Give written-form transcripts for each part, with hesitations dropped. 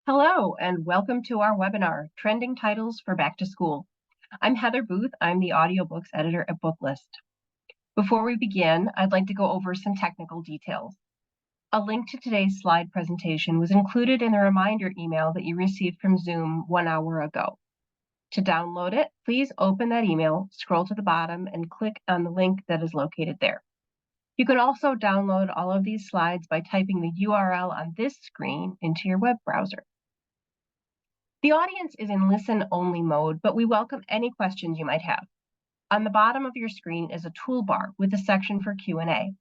Hello, and welcome to our webinar, Trending Titles for Back to School. I'm Heather Booth. I'm the audiobooks editor at Booklist. Before we begin, I'd like to go over some technical details. A link to today's slide presentation was included in the reminder email that you received from Zoom 1 hour ago. To download it, please open that email, scroll to the bottom, and click on the link that is located there. You can also download all of these slides by typing the URL on this screen into your web browser. The audience is in listen-only mode, but we welcome any questions you might have. On the bottom of your screen is a toolbar with a section for Q&A.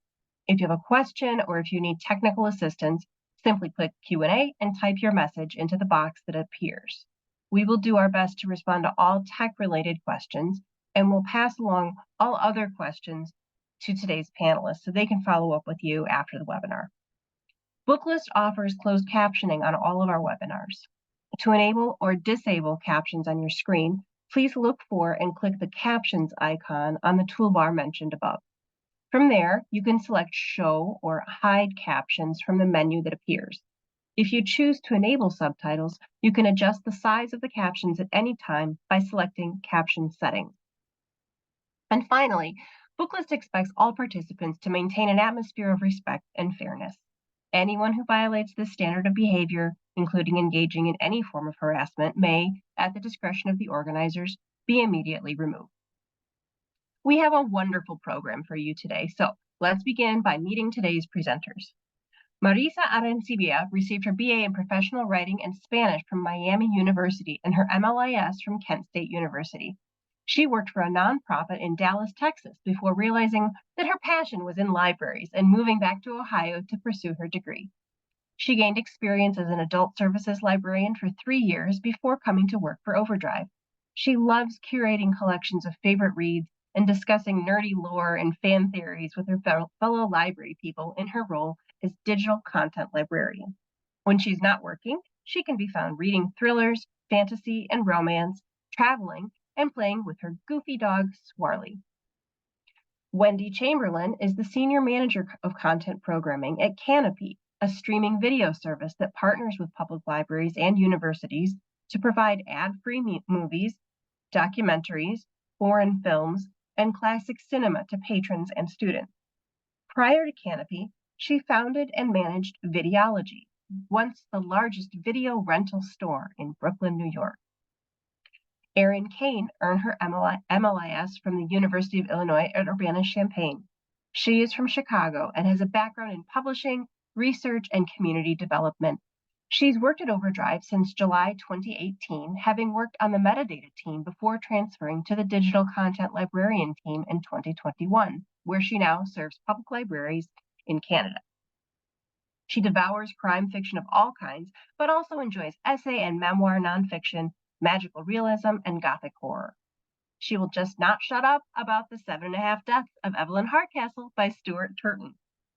If you have a question or if you need technical assistance, simply click Q&A and type your message into the box that appears. We will do our best to respond to all tech-related questions, and we'll pass along all other questions to today's panelists so they can follow up with you after the webinar. Booklist offers closed captioning on all of our webinars. To enable or disable captions on your screen, please look for and click the captions icon on the toolbar mentioned above. From there, you can select Show or Hide Captions from the menu that appears. If you choose to enable subtitles, you can adjust the size of the captions at any time by selecting Caption Settings. And finally, Booklist expects all participants to maintain an atmosphere of respect and fairness. Anyone who violates this standard of behavior, including engaging in any form of harassment, may, at the discretion of the organizers, be immediately removed. We have a wonderful program for you today, so let's begin by meeting today's presenters. Marisa Arencibia received her BA in Professional Writing and Spanish from Miami University and her MLIS from Kent State University. She worked for a nonprofit in Dallas, Texas, before realizing that her passion was in libraries and moving back to Ohio to pursue her degree. She gained experience as an adult services librarian for 3 years before coming to work for OverDrive. She loves curating collections of favorite reads and discussing nerdy lore and fan theories with her fellow library people in her role as digital content librarian. When she's not working, she can be found reading thrillers, fantasy, and romance, traveling, and playing with her goofy dog, Swarley. Wendy Chamberlain is the Senior Manager of Content Programming at Kanopy, a streaming video service that partners with public libraries and universities to provide ad-free movies, documentaries, foreign films, and classic cinema to patrons and students. Prior to Kanopy, she founded and managed Videology, once the largest video rental store in Brooklyn, New York. Erin Kane earned her MLIS from the University of Illinois at Urbana-Champaign. She is from Chicago and has a background in publishing, research, and community development. She's worked at OverDrive since July 2018, having worked on the metadata team before transferring to the digital content librarian team in 2021, where she now serves public libraries in Canada. She devours crime fiction of all kinds, but also enjoys essay and memoir nonfiction, magical realism, and gothic horror. She will just not shut up about the 7.5 Deaths of Evelyn Hardcastle by Stuart Turton.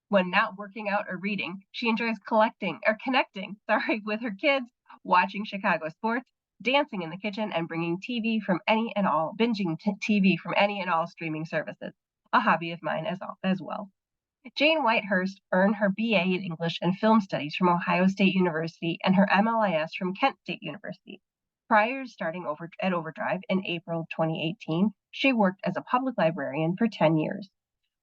When not working out or reading, she enjoys connecting with her kids, watching Chicago sports, dancing in the kitchen, and bringing TV from binging TV from any and all streaming services, a hobby of mine as well. Jane Whitehurst earned her BA in English and Film Studies from Ohio State University and her MLIS from Kent State University. Prior to starting at OverDrive in April 2018, she worked as a public librarian for 10 years.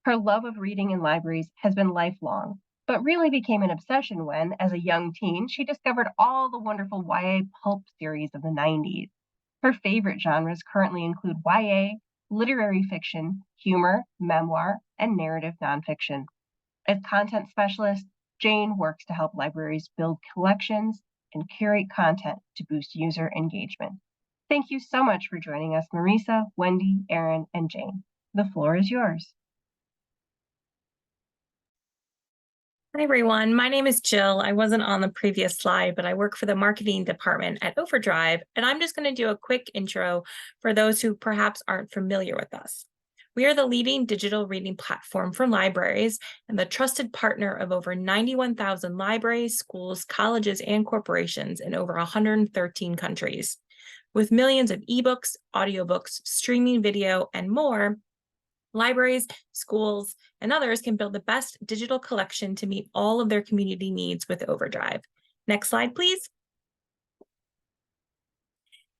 Her love of reading in libraries has been lifelong, but really became an obsession when, as a young teen, she discovered all the wonderful YA pulp series of the 90s. Her favorite genres currently include YA, literary fiction, humor, memoir, and narrative nonfiction. As content specialist, Jane works to help libraries build collections and curate content to boost user engagement. Thank you so much for joining us, Marisa, Wendy, Erin, and Jane. The floor is yours. Hi, everyone. My name is Jill. I wasn't on the previous slide, but I work for the marketing department at OverDrive, and I'm just going to do a quick intro for those who perhaps aren't familiar with us. We are the leading digital reading platform for libraries and the trusted partner of over 91,000 libraries, schools, colleges, and corporations in over 113 countries. With millions of ebooks, audiobooks, streaming video, and more, libraries, schools, and others can build the best digital collection to meet all of their community needs with OverDrive. Next slide, please.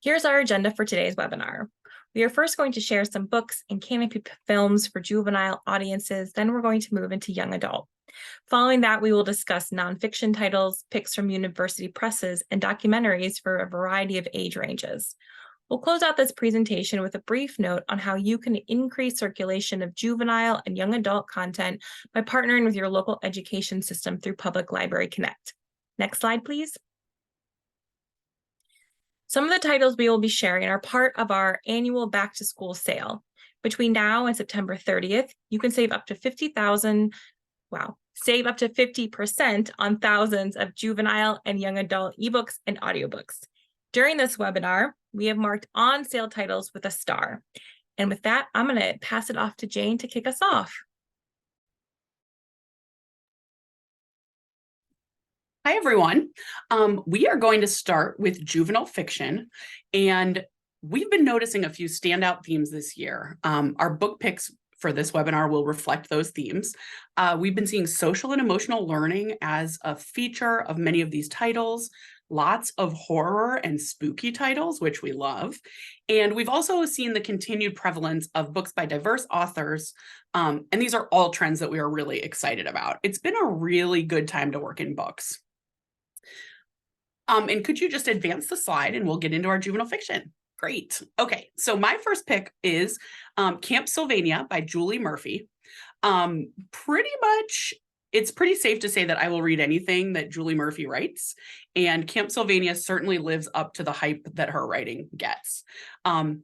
Here's our agenda for today's webinar. We are first going to share some books and Kanopy films for juvenile audiences, then we're going to move into young adult. Following that, we will discuss nonfiction titles, picks from university presses, and documentaries for a variety of age ranges. We'll close out this presentation with a brief note on how you can increase circulation of juvenile and young adult content by partnering with your local education system through Public Library Connect. Next slide, please. Some of the titles we will be sharing are part of our annual back to school sale. Between now and September 30th, you can save up to 50% on thousands of juvenile and young adult ebooks and audiobooks. During this webinar, we have marked on sale titles with a star. And with that, I'm going to pass it off to Jane to kick us off. Hi, everyone. We are going to start with juvenile fiction, and we've been noticing a few standout themes this year. Our book picks for this webinar will reflect those themes. We've been seeing social and emotional learning as a feature of many of these titles, lots of horror and spooky titles, which we love. And we've also seen the continued prevalence of books by diverse authors. And these are all trends that we are really excited about. It's been a really good time to work in books. And could you just advance the slide and we'll get into our juvenile fiction? Great. Okay, so my first pick is Camp Sylvania by Julie Murphy. Pretty much, it's pretty safe to say that I will read anything that Julie Murphy writes, and Camp Sylvania certainly lives up to the hype that her writing gets.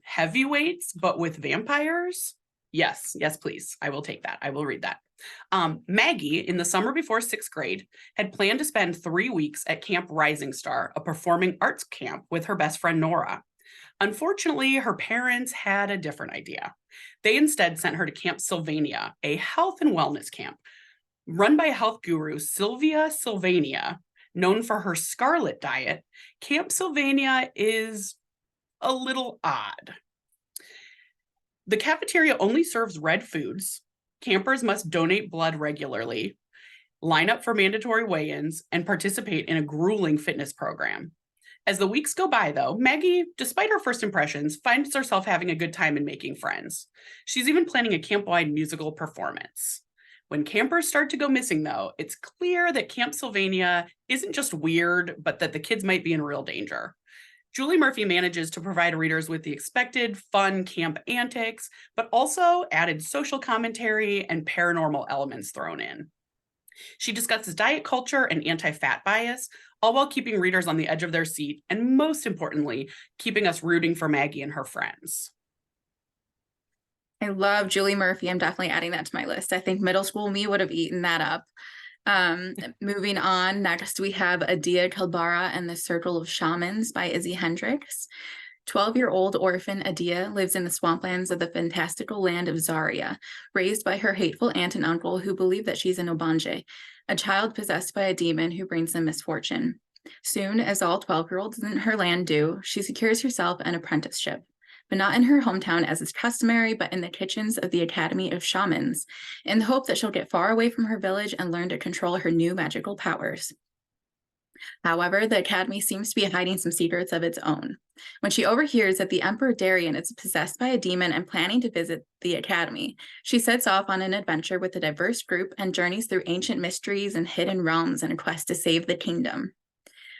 Heavyweights, but with vampires? Yes, please. I will take that. I will read that. Maggie, in the summer before 6th grade, had planned to spend 3 weeks at Camp Rising Star, a performing arts camp with her best friend Nora. Unfortunately, her parents had a different idea. They instead sent her to Camp Sylvania, a health and wellness camp. Run by health guru Sylvia Sylvania, known for her scarlet diet, Camp Sylvania is a little odd. The cafeteria only serves red foods. Campers must donate blood regularly, line up for mandatory weigh-ins, and participate in a grueling fitness program. As the weeks go by, though, Maggie, despite her first impressions, finds herself having a good time and making friends. She's even planning a camp-wide musical performance. When campers start to go missing, though, it's clear that Camp Sylvania isn't just weird, but that the kids might be in real danger. Julie Murphy manages to provide readers with the expected fun camp antics, but also added social commentary and paranormal elements thrown in. She discusses diet culture and anti-fat bias, all while keeping readers on the edge of their seat, and most importantly, keeping us rooting for Maggie and her friends. I love Julie Murphy. I'm definitely adding that to my list. I think middle school me would have eaten that up. Moving on, next we have Adia Kilbara and the Circle of Shamans by Izzy Hendricks. 12-year-old orphan Adia lives in the swamplands of the fantastical land of Zaria, raised by her hateful aunt and uncle who believe that she's an Obanje, a child possessed by a demon who brings them misfortune. Soon, as all 12-year-olds in her land do, she secures herself an apprenticeship, but not in her hometown as is customary, but in the kitchens of the Academy of Shamans, in the hope that she'll get far away from her village and learn to control her new magical powers. However, the Academy seems to be hiding some secrets of its own. When she overhears that the Emperor Darian is possessed by a demon and planning to visit the Academy, she sets off on an adventure with a diverse group and journeys through ancient mysteries and hidden realms in a quest to save the kingdom.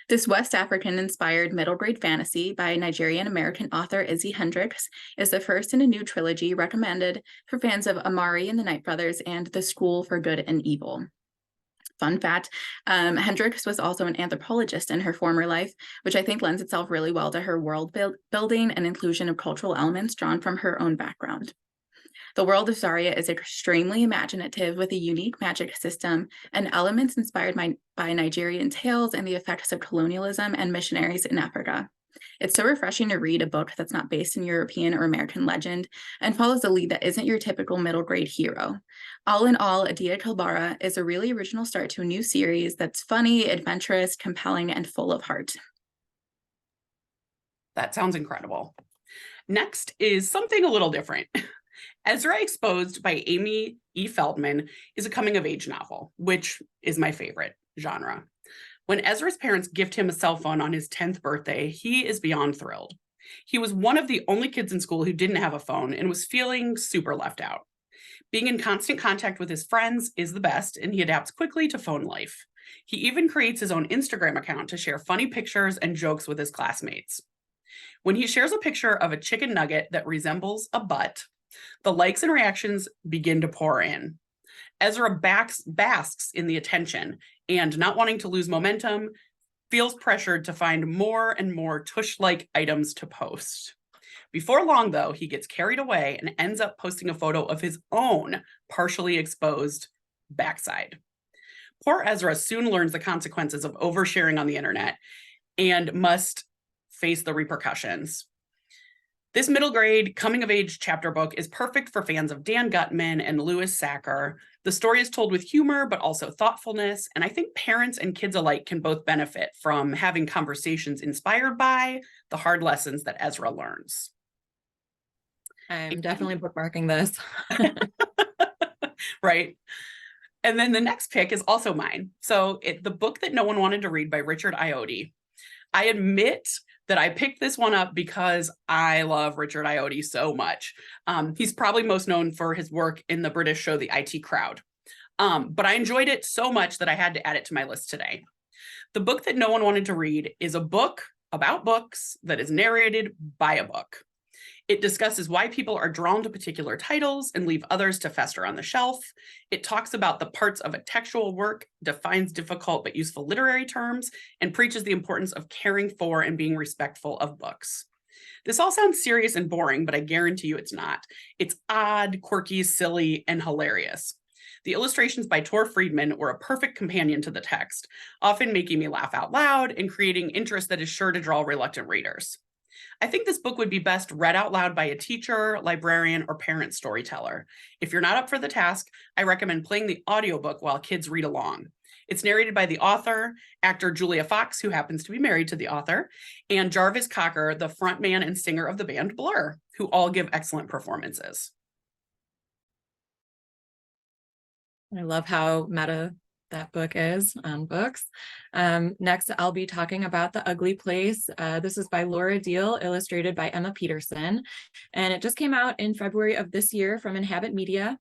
This West African-inspired middle-grade fantasy by Nigerian-American author Izzy Hendricks is the first in a new trilogy recommended for fans of Amari and the Night Brothers and The School for Good and Evil. Fun fact, Hendricks was also an anthropologist in her former life, which I think lends itself really well to her world building and inclusion of cultural elements drawn from her own background. The world of Zaria is extremely imaginative with a unique magic system and elements inspired by Nigerian tales and the effects of colonialism and missionaries in Africa. It's so refreshing to read a book that's not based in European or American legend and follows a lead that isn't your typical middle grade hero. All in all, Adia Kilbara is a really original start to a new series that's funny, adventurous, compelling, and full of heart. That sounds incredible. Next is something a little different. Ezra Exposed by Amy E. Feldman is a coming-of-age novel, which is my favorite genre. When Ezra's parents gift him a cell phone on his 10th birthday, he is beyond thrilled. He was one of the only kids in school who didn't have a phone and was feeling super left out. Being in constant contact with his friends is the best, and he adapts quickly to phone life. He even creates his own Instagram account to share funny pictures and jokes with his classmates. When he shares a picture of a chicken nugget that resembles a butt, the likes and reactions begin to pour in. Ezra basks in the attention and, not wanting to lose momentum, feels pressured to find more and more tush-like items to post. Before long, though, he gets carried away and ends up posting a photo of his own partially exposed backside. Poor Ezra soon learns the consequences of oversharing on the internet and must face the repercussions. This middle grade coming of age chapter book is perfect for fans of Dan Gutman and Louis Sacker. The story is told with humor, but also thoughtfulness. And I think parents and kids alike can both benefit from having conversations inspired by the hard lessons that Ezra learns. I'm definitely bookmarking this. Right. And then the next pick is also mine. So the book that no one wanted to read by Richard Ayoade. I admit that I picked this one up because I love Richard Ayoade so much. He's probably most known for his work in the British show, The IT Crowd. But I enjoyed it so much that I had to add it to my list today. The book that no one wanted to read is a book about books that is narrated by a book. It discusses why people are drawn to particular titles and leave others to fester on the shelf. It talks about the parts of a textual work, defines difficult but useful literary terms, and preaches the importance of caring for and being respectful of books. This all sounds serious and boring, but I guarantee you it's not. It's odd, quirky, silly, and hilarious. The illustrations by Tor Friedman were a perfect companion to the text, often making me laugh out loud and creating interest that is sure to draw reluctant readers. I think this book would be best read out loud by a teacher, librarian, or parent storyteller. If you're not up for the task, I recommend playing the audiobook while kids read along. It's narrated by the author, actor Julia Fox, who happens to be married to the author, and Jarvis Cocker, the frontman and singer of the band Blur, who all give excellent performances. I love how meta that book is on books. Next, I'll be talking about The Ugly Place. This is by Laura Deal, illustrated by Emma Peterson, and it just came out in February of this year from Inhabit Media.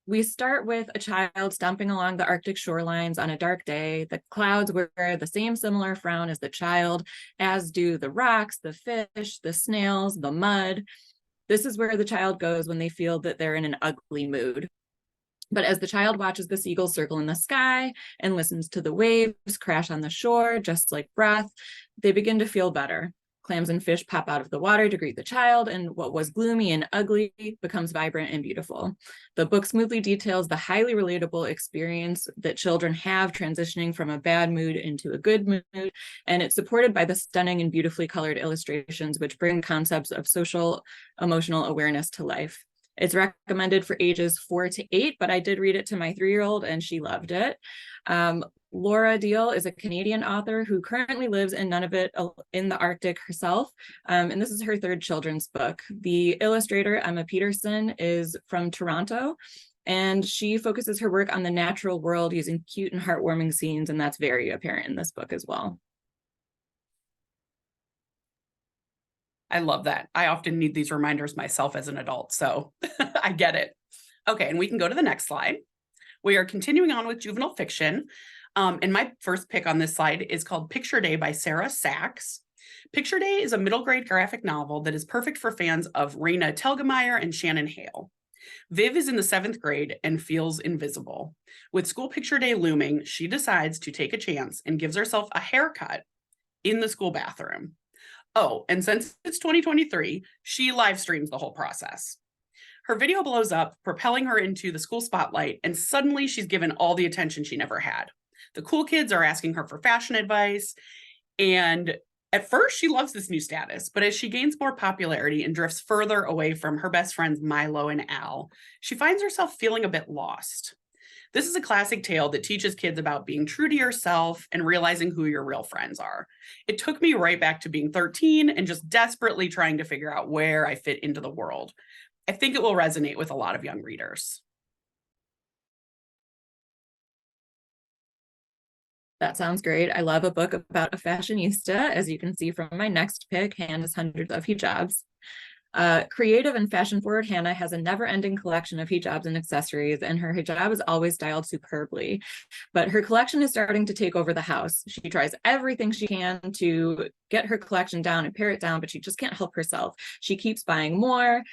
We start with a child stomping along the Arctic shorelines on a dark day. The clouds wear the same similar frown as the child, as do the rocks, the fish, the snails, the mud. This is where the child goes when they feel that they're in an ugly mood. But as the child watches the seagulls circle in the sky and listens to the waves crash on the shore, just like breath, they begin to feel better. Clams and fish pop out of the water to greet the child, and what was gloomy and ugly becomes vibrant and beautiful. The book smoothly details the highly relatable experience that children have transitioning from a bad mood into a good mood, and it's supported by the stunning and beautifully colored illustrations, which bring concepts of social emotional awareness to life. It's recommended for ages 4 to 8, but I did read it to my 3-year-old and she loved it. Laura Deal is a Canadian author who currently lives in Nunavut in the Arctic herself, and this is her 3rd children's book. The illustrator, Emma Peterson, is from Toronto, and she focuses her work on the natural world using cute and heartwarming scenes, and that's very apparent in this book as well. I love that. I often need these reminders myself as an adult, so I get it. Okay, and we can go to the next slide. We are continuing on with juvenile fiction, and my first pick on this slide is called Picture Day by Sarah Sachs. Picture Day is a middle grade graphic novel that is perfect for fans of Raina Telgemeier and Shannon Hale. Viv is in the 7th grade and feels invisible. With school picture day looming, she decides to take a chance and gives herself a haircut in the school bathroom. Oh, and since it's 2023, she live streams the whole process. Her video blows up, propelling her into the school spotlight, and suddenly she's given all the attention she never had. The cool kids are asking her for fashion advice, and at first she loves this new status, but as she gains more popularity and drifts further away from her best friends Milo and Al, she finds herself feeling a bit lost. This is a classic tale that teaches kids about being true to yourself and realizing who your real friends are. It took me right back to being 13 and just desperately trying to figure out where I fit into the world. I think it will resonate with a lot of young readers. That sounds great. I love a book about a fashionista, as you can see from my next pick, Hannah's Hundreds of Hijabs. Creative and fashion-forward Hannah has a never-ending collection of hijabs and accessories, and her hijab is always styled superbly. But her collection is starting to take over the house. She tries everything she can to get her collection down and pare it down, but she just can't help herself. She keeps buying more,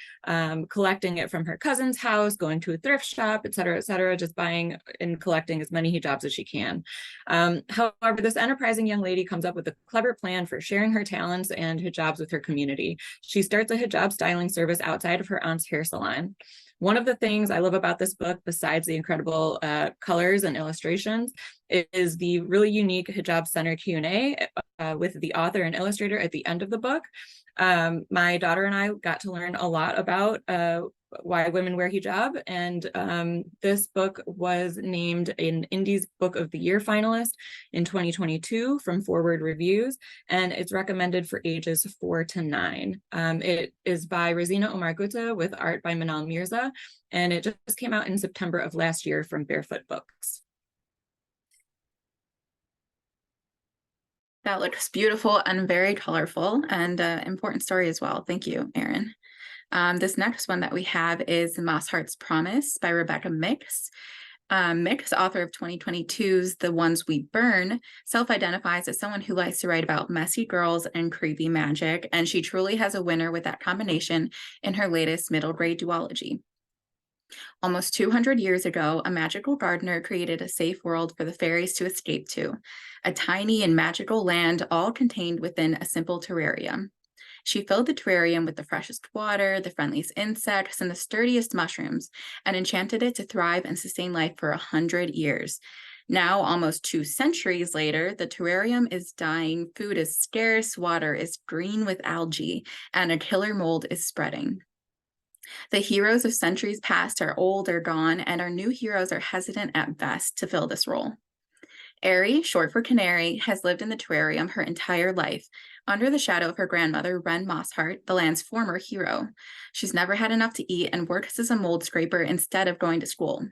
collecting it from her cousin's house, going to a thrift shop, et cetera, just buying and collecting as many hijabs as she can. However, this enterprising young lady comes up with a clever plan for sharing her talents and hijabs with her community. She starts a hijab styling service outside of her aunt's hair salon. One of the things I love about this book, besides the incredible colors and illustrations, is the really unique hijab center Q&A with the author and illustrator at the end of the book. My daughter and I got to learn a lot about why women wear hijab, and this book was named an Indies Book of the Year finalist in 2022 from Forward Reviews, and it's recommended for ages 4 to 9. It is by Razina Omar Gutta with art by Manal Mirza, and it just came out in September of last year from Barefoot Books. That looks beautiful and very colorful, and important story as well. Thank you, Erin. This next one that we have is Moss Heart's Promise by Rebecca Mix. Mix, author of 2022's The Ones We Burn, self-identifies as someone who likes to write about messy girls and creepy magic, and she truly has a winner with that combination in her latest middle grade duology. Almost 200 years ago, a magical gardener created a safe world for the fairies to escape to, a tiny and magical land all contained within a simple terrarium. She filled the terrarium with the freshest water, the friendliest insects, and the sturdiest mushrooms, and enchanted it to thrive and sustain life for 100 years. Now, almost 2 centuries later, the terrarium is dying, food is scarce, water is green with algae, and a killer mold is spreading. The heroes of centuries past are old or gone, and our new heroes are hesitant at best to fill this role. Airy, short for Canary, has lived in the terrarium her entire life, under the shadow of her grandmother, Wren Mossheart, the land's former hero. She's never had enough to eat and works as a mold scraper instead of going to school.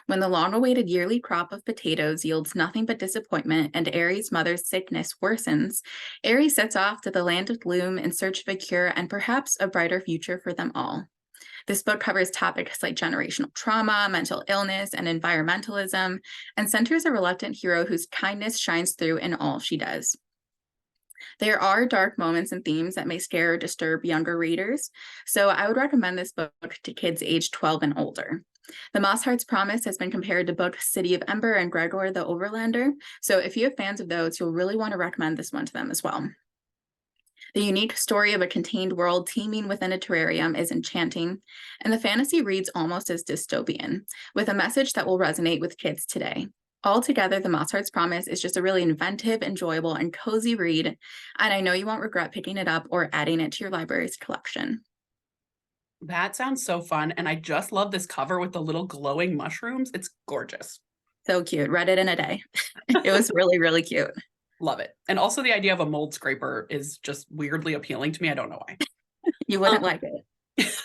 When the long-awaited yearly crop of potatoes yields nothing but disappointment and Airy's mother's sickness worsens, Airy sets off to the land of gloom in search of a cure and perhaps a brighter future for them all. This book covers topics like generational trauma, mental illness, and environmentalism, and centers a reluctant hero whose kindness shines through in all she does. There are dark moments and themes that may scare or disturb younger readers, so I would recommend this book to kids aged 12 and older. The Moss Heart's Promise has been compared to books City of Ember and Gregor the Overlander, so if you have fans of those, you'll really want to recommend this one to them as well. The unique story of a contained world teeming within a terrarium is enchanting, and the fantasy reads almost as dystopian, with a message that will resonate with kids today. Altogether, The Moss Heart's Promise is just a really inventive, enjoyable, and cozy read, and I know you won't regret picking it up or adding it to your library's collection. That sounds so fun, and I just love this cover with the little glowing mushrooms. It's gorgeous. So cute. Read it in a day. It was really, really cute. Love it. And also the idea of a mold scraper is just weirdly appealing to me. I don't know why. You wouldn't like it.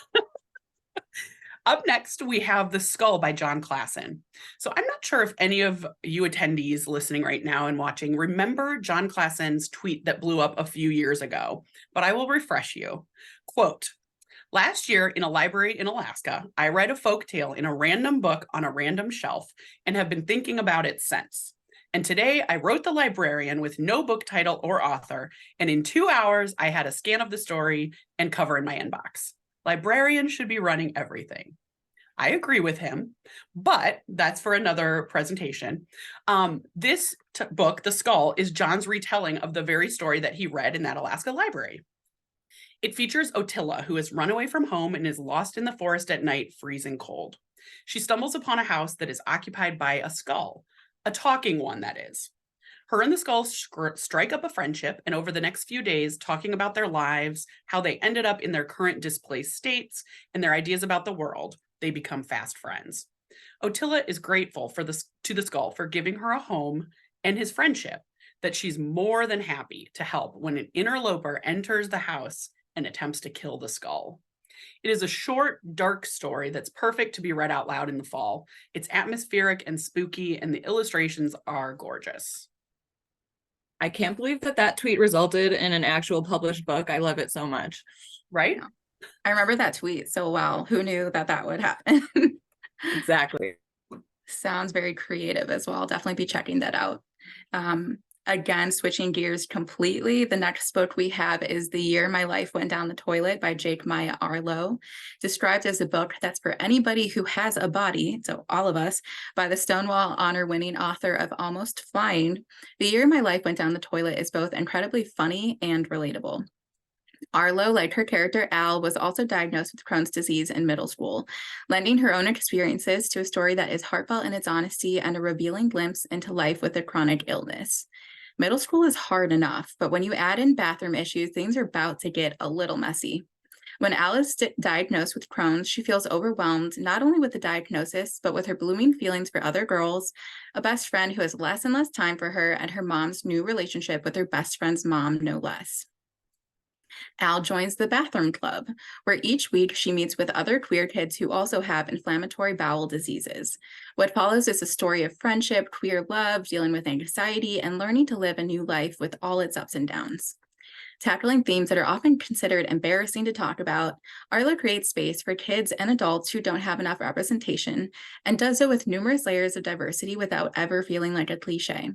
Up next, we have The Skull by John Klassen. So I'm not sure if any of you attendees listening right now and watching remember John Klassen's tweet that blew up a few years ago, but I will refresh you. Quote, "Last year in a library in Alaska, I read a folktale in a random book on a random shelf and have been thinking about it since. And today I wrote the librarian with no book title or author, and in 2 hours I had a scan of the story and cover in my inbox. Librarians should be running everything." I agree with him, but that's for another presentation. This book, The Skull, is John's retelling of the very story that he read in that Alaska library. It features Ottila, who has run away from home and is lost in the forest at night, freezing cold. She stumbles upon a house that is occupied by a skull, a talking one, that is. Her and the skull strike up a friendship, and over the next few days, talking about their lives, how they ended up in their current displaced states, and their ideas about the world, they become fast friends. Ottila is grateful to the skull for giving her a home and his friendship, that she's more than happy to help when an interloper enters the house and attempts to kill the skull. It is a short, dark story that's perfect to be read out loud in the fall. It's atmospheric and spooky, and the illustrations are gorgeous. I can't believe that that tweet resulted in an actual published book. I love it so much. Right? Yeah. I remember that tweet. So wow, who knew that that would happen? Exactly. Sounds very creative as well. Definitely be checking that out. Again, switching gears completely, the next book we have is The Year My Life Went Down the Toilet by Jake Maya Arlo, described as a book that's for anybody who has a body, so all of us, by the Stonewall Honor-winning author of Almost Flying. The Year My Life Went Down the Toilet is both incredibly funny and relatable. Arlo, like her character Al, was also diagnosed with Crohn's disease in middle school, lending her own experiences to a story that is heartfelt in its honesty and a revealing glimpse into life with a chronic illness. Middle school is hard enough, but when you add in bathroom issues, things are about to get a little messy. When Al is diagnosed with Crohn's, she feels overwhelmed not only with the diagnosis, but with her blooming feelings for other girls, a best friend who has less and less time for her, and her mom's new relationship with her best friend's mom, no less. Al joins the bathroom club, where each week she meets with other queer kids who also have inflammatory bowel diseases. What follows is a story of friendship, queer love, dealing with anxiety, and learning to live a new life with all its ups and downs. Tackling themes that are often considered embarrassing to talk about, Arlo creates space for kids and adults who don't have enough representation, and does so with numerous layers of diversity without ever feeling like a cliche.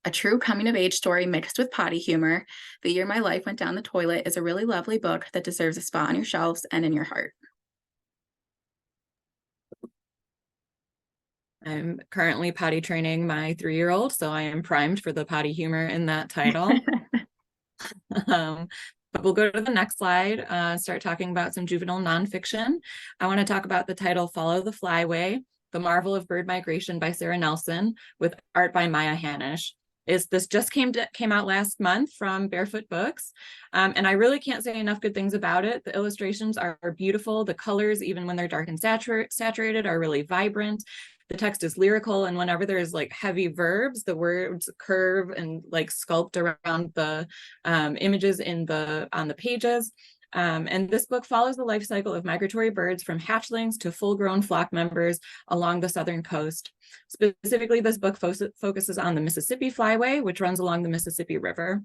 A true coming-of-age story mixed with potty humor, The Year My Life Went Down the Toilet is a really lovely book that deserves a spot on your shelves and in your heart. I'm currently potty training my 3-year-old, so I am primed for the potty humor in that title. But we'll go to the next slide, start talking about some juvenile nonfiction. I want to talk about the title Follow the Flyway, The Marvel of Bird Migration by Sarah Nelson, with art by Maya Hanisch. This just came out last month from Barefoot Books, and I really can't say enough good things about it. The illustrations are beautiful. The colors, even when they're dark and saturated, are really vibrant. The text is lyrical, and whenever there's like heavy verbs, the words curve and like sculpt around the images on the pages. And this book follows the life cycle of migratory birds from hatchlings to full-grown flock members along the southern coast. Specifically, this book focuses on the Mississippi Flyway, which runs along the Mississippi River.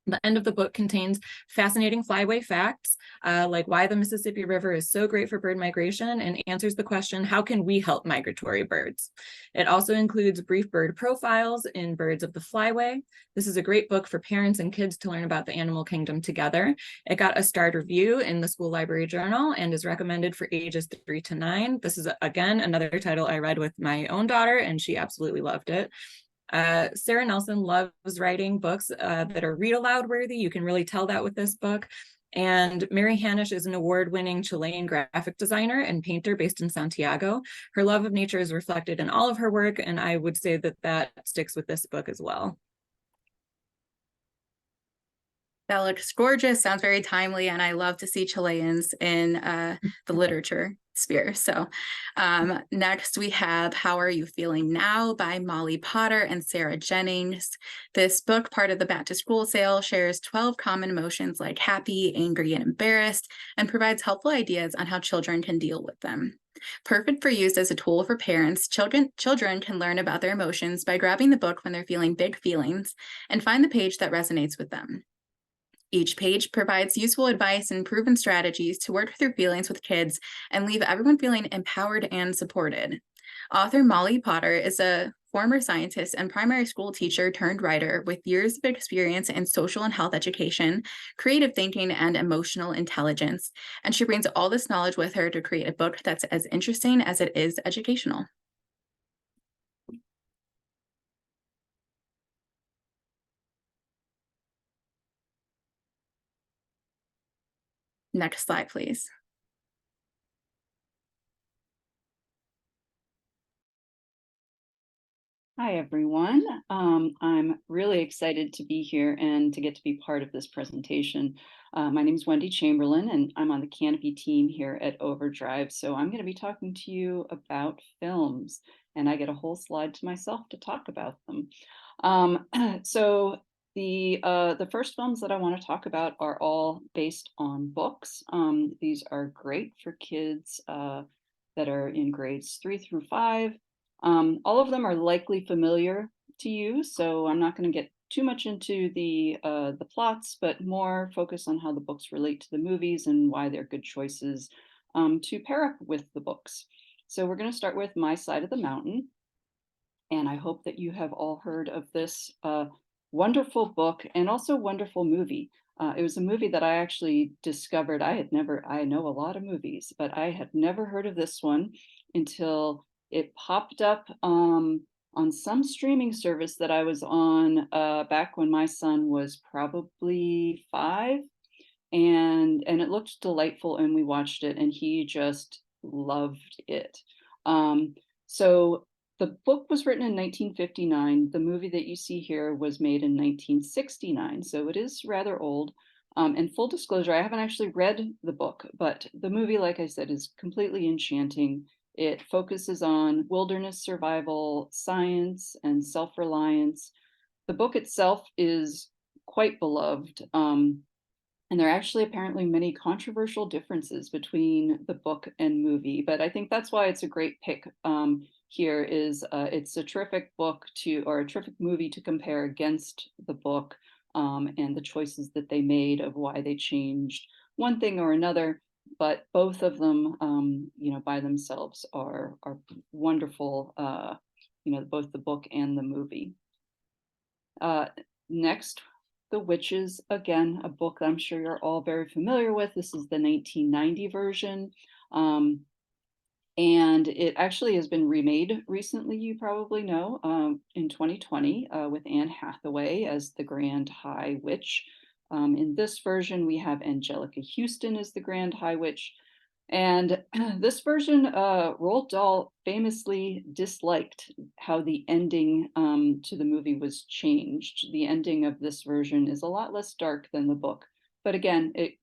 The end of the book contains fascinating flyway facts, like why the Mississippi River is so great for bird migration, and answers the question, how can we help migratory birds? It also includes brief bird profiles in Birds of the Flyway. This is a great book for parents and kids to learn about the animal kingdom together. It got a starred review in the School Library Journal and is recommended for ages 3 to 9. This is, again, another title I read with my own daughter, and she absolutely loved it. Sarah Nelson loves writing books that are read aloud worthy. You can really tell that with this book. And Mary Hanisch is an award-winning Chilean graphic designer and painter based in Santiago. Her love of nature is reflected in all of her work, and I would say that that sticks with this book as well. That looks gorgeous, sounds very timely, and I love to see Chileans in the literature sphere. So next we have How Are You Feeling Now by Molly Potter and Sarah Jennings. This book, part of the Back to School sale, shares 12 common emotions like happy, angry, and embarrassed, and provides helpful ideas on how children can deal with them. Perfect for use as a tool for parents, children can learn about their emotions by grabbing the book when they're feeling big feelings and find the page that resonates with them. Each page provides useful advice and proven strategies to work through feelings with kids and leave everyone feeling empowered and supported. Author Molly Potter is a former scientist and primary school teacher turned writer with years of experience in social and health education, creative thinking, and emotional intelligence. And she brings all this knowledge with her to create a book that's as interesting as it is educational. Next slide, please. Hi, everyone. I'm really excited to be here and to get to be part of this presentation. My name is Wendy Chamberlain, and I'm on the Kanopy team here at OverDrive. So I'm going to be talking to you about films, and I get a whole slide to myself to talk about them. So The first films that I want to talk about are all based on books. These are great for kids that are in grades 3 through 5. All of them are likely familiar to you, so I'm not going to get too much into the plots, but more focus on how the books relate to the movies and why they're good choices to pair up with the books. So we're going to start with My Side of the Mountain, and I hope that you have all heard of this wonderful book and also wonderful movie. It was a movie that I actually discovered. I know a lot of movies, but I had never heard of this one until it popped up on some streaming service that I was on back when my son was probably 5. And it looked delightful, and we watched it, and he just loved it. So the book was written in 1959. The movie that you see here was made in 1969, so it is rather old. And full disclosure, I haven't actually read the book, but the movie, like I said, is completely enchanting. It focuses on wilderness survival, science, and self-reliance. The book itself is quite beloved. And there are actually apparently many controversial differences between the book and movie, but I think that's why it's a great pick here. It's a terrific book or a terrific movie to compare against the book, and the choices that they made of why they changed one thing or another. But both of them, by themselves are wonderful. Both the book and the movie. Next, The Witches, again, a book I'm sure you're all very familiar with. This is the 1990 version. And it actually has been remade recently, you probably know, in 2020 with Anne Hathaway as the Grand High Witch. In this version, we have Angelica Houston as the Grand High Witch. And this version, Roald Dahl famously disliked how the ending to the movie was changed. The ending of this version is a lot less dark than the book. But again, it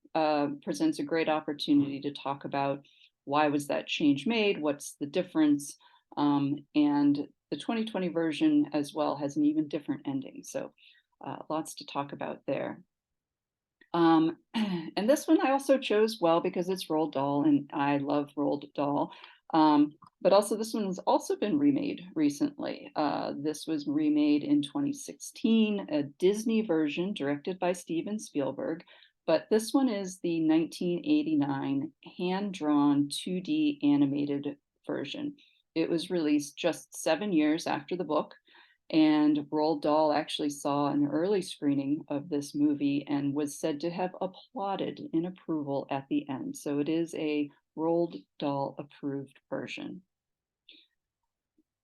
presents a great opportunity to talk about why was that change made, what's the difference, and the 2020 version as well has an even different ending. So lots to talk about there. And this one I also chose, well, because it's Roald Dahl and I love Roald Dahl. But also this one has also been remade recently. This was remade in 2016, a Disney version directed by Steven Spielberg. But this one is the 1989 hand-drawn 2D animated version. It was released just 7 years after the book. And Roald Dahl actually saw an early screening of this movie and was said to have applauded in approval at the end. So it is a Roald Dahl approved version.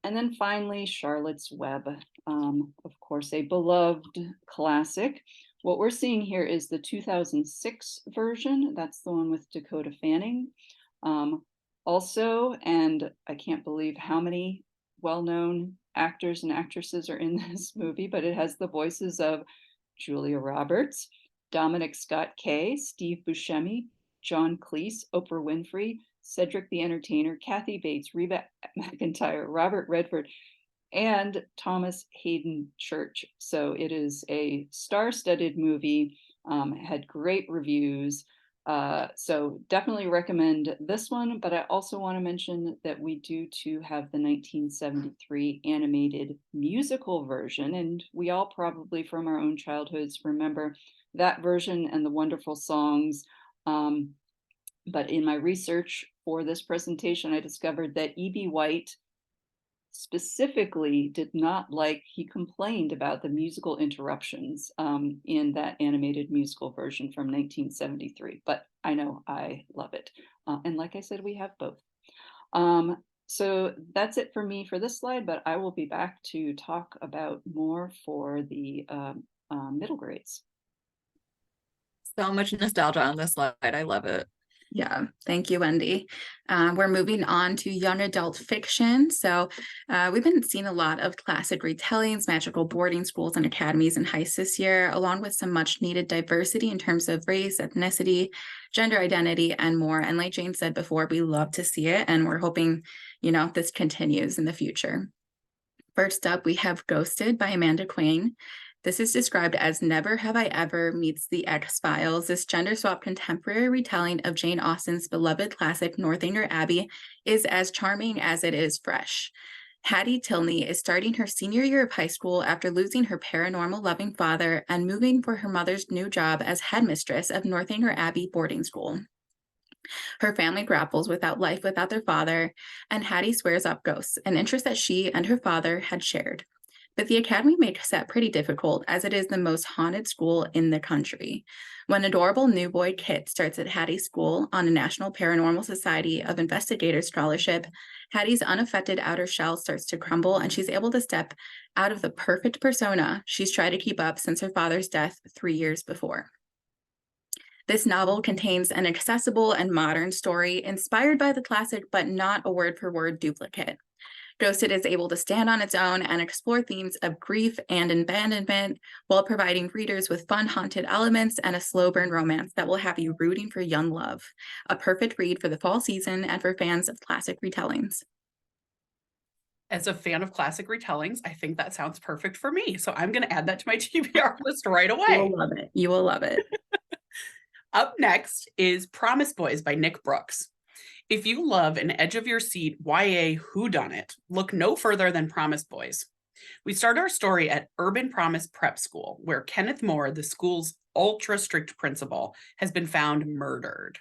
And then finally, Charlotte's Web, of course, a beloved classic. What we're seeing here is the 2006 version. That's the one with Dakota Fanning. Also, and I can't believe how many well-known actors and actresses are in this movie, but it has the voices of Julia Roberts, Dominic Scott Kay, Steve Buscemi, John Cleese, Oprah Winfrey, Cedric the Entertainer, Kathy Bates, Reba McEntire, Robert Redford, and Thomas Hayden Church. So it is a star-studded movie, had great reviews. So definitely recommend this one, but I also want to mention that we do too have the 1973 animated musical version, and we all probably from our own childhoods remember that version and the wonderful songs. But in my research for this presentation, I discovered that E.B. White specifically did not like, he complained about the musical interruptions in that animated musical version from 1973, but I know I love it. And like I said, we have both. So that's it for me for this slide, but I will be back to talk about more for the middle grades. So much nostalgia on this slide. I love it. Yeah, thank you, Wendy. We're moving on to young adult fiction. So we've been seeing a lot of classic retellings, magical boarding schools and academies and heists this year, along with some much needed diversity in terms of race, ethnicity, gender identity, and more. And like Jane said before, we love to see it, and we're hoping, this continues in the future. First up, we have Ghosted by Amanda Quain. This is described as Never Have I Ever meets The X-Files. This gender-swapped contemporary retelling of Jane Austen's beloved classic Northanger Abbey is as charming as it is fresh. Hattie Tilney is starting her senior year of high school after losing her paranormal loving father and moving for her mother's new job as headmistress of Northanger Abbey boarding school. Her family grapples with life without their father, and Hattie swears up ghosts, an interest that she and her father had shared. But the academy makes that pretty difficult, as it is the most haunted school in the country. When adorable new boy Kit starts at Hattie's school on a National Paranormal Society of Investigators scholarship, Hattie's unaffected outer shell starts to crumble, and she's able to step out of the perfect persona she's tried to keep up since her father's death 3 years before. This novel contains an accessible and modern story inspired by the classic, but not a word-for-word duplicate. Ghosted is able to stand on its own and explore themes of grief and abandonment while providing readers with fun, haunted elements and a slow burn romance that will have you rooting for young love. A perfect read for the fall season and for fans of classic retellings. As a fan of classic retellings, I think that sounds perfect for me. So I'm going to add that to my TBR list right away. You will love it. You will love it. Up next is Promise Boys by Nick Brooks. If you love an edge-of-your-seat YA whodunit, look no further than Promise Boys. We start our story at Urban Promise Prep School, where Kenneth Moore, the school's ultra-strict principal, has been found murdered.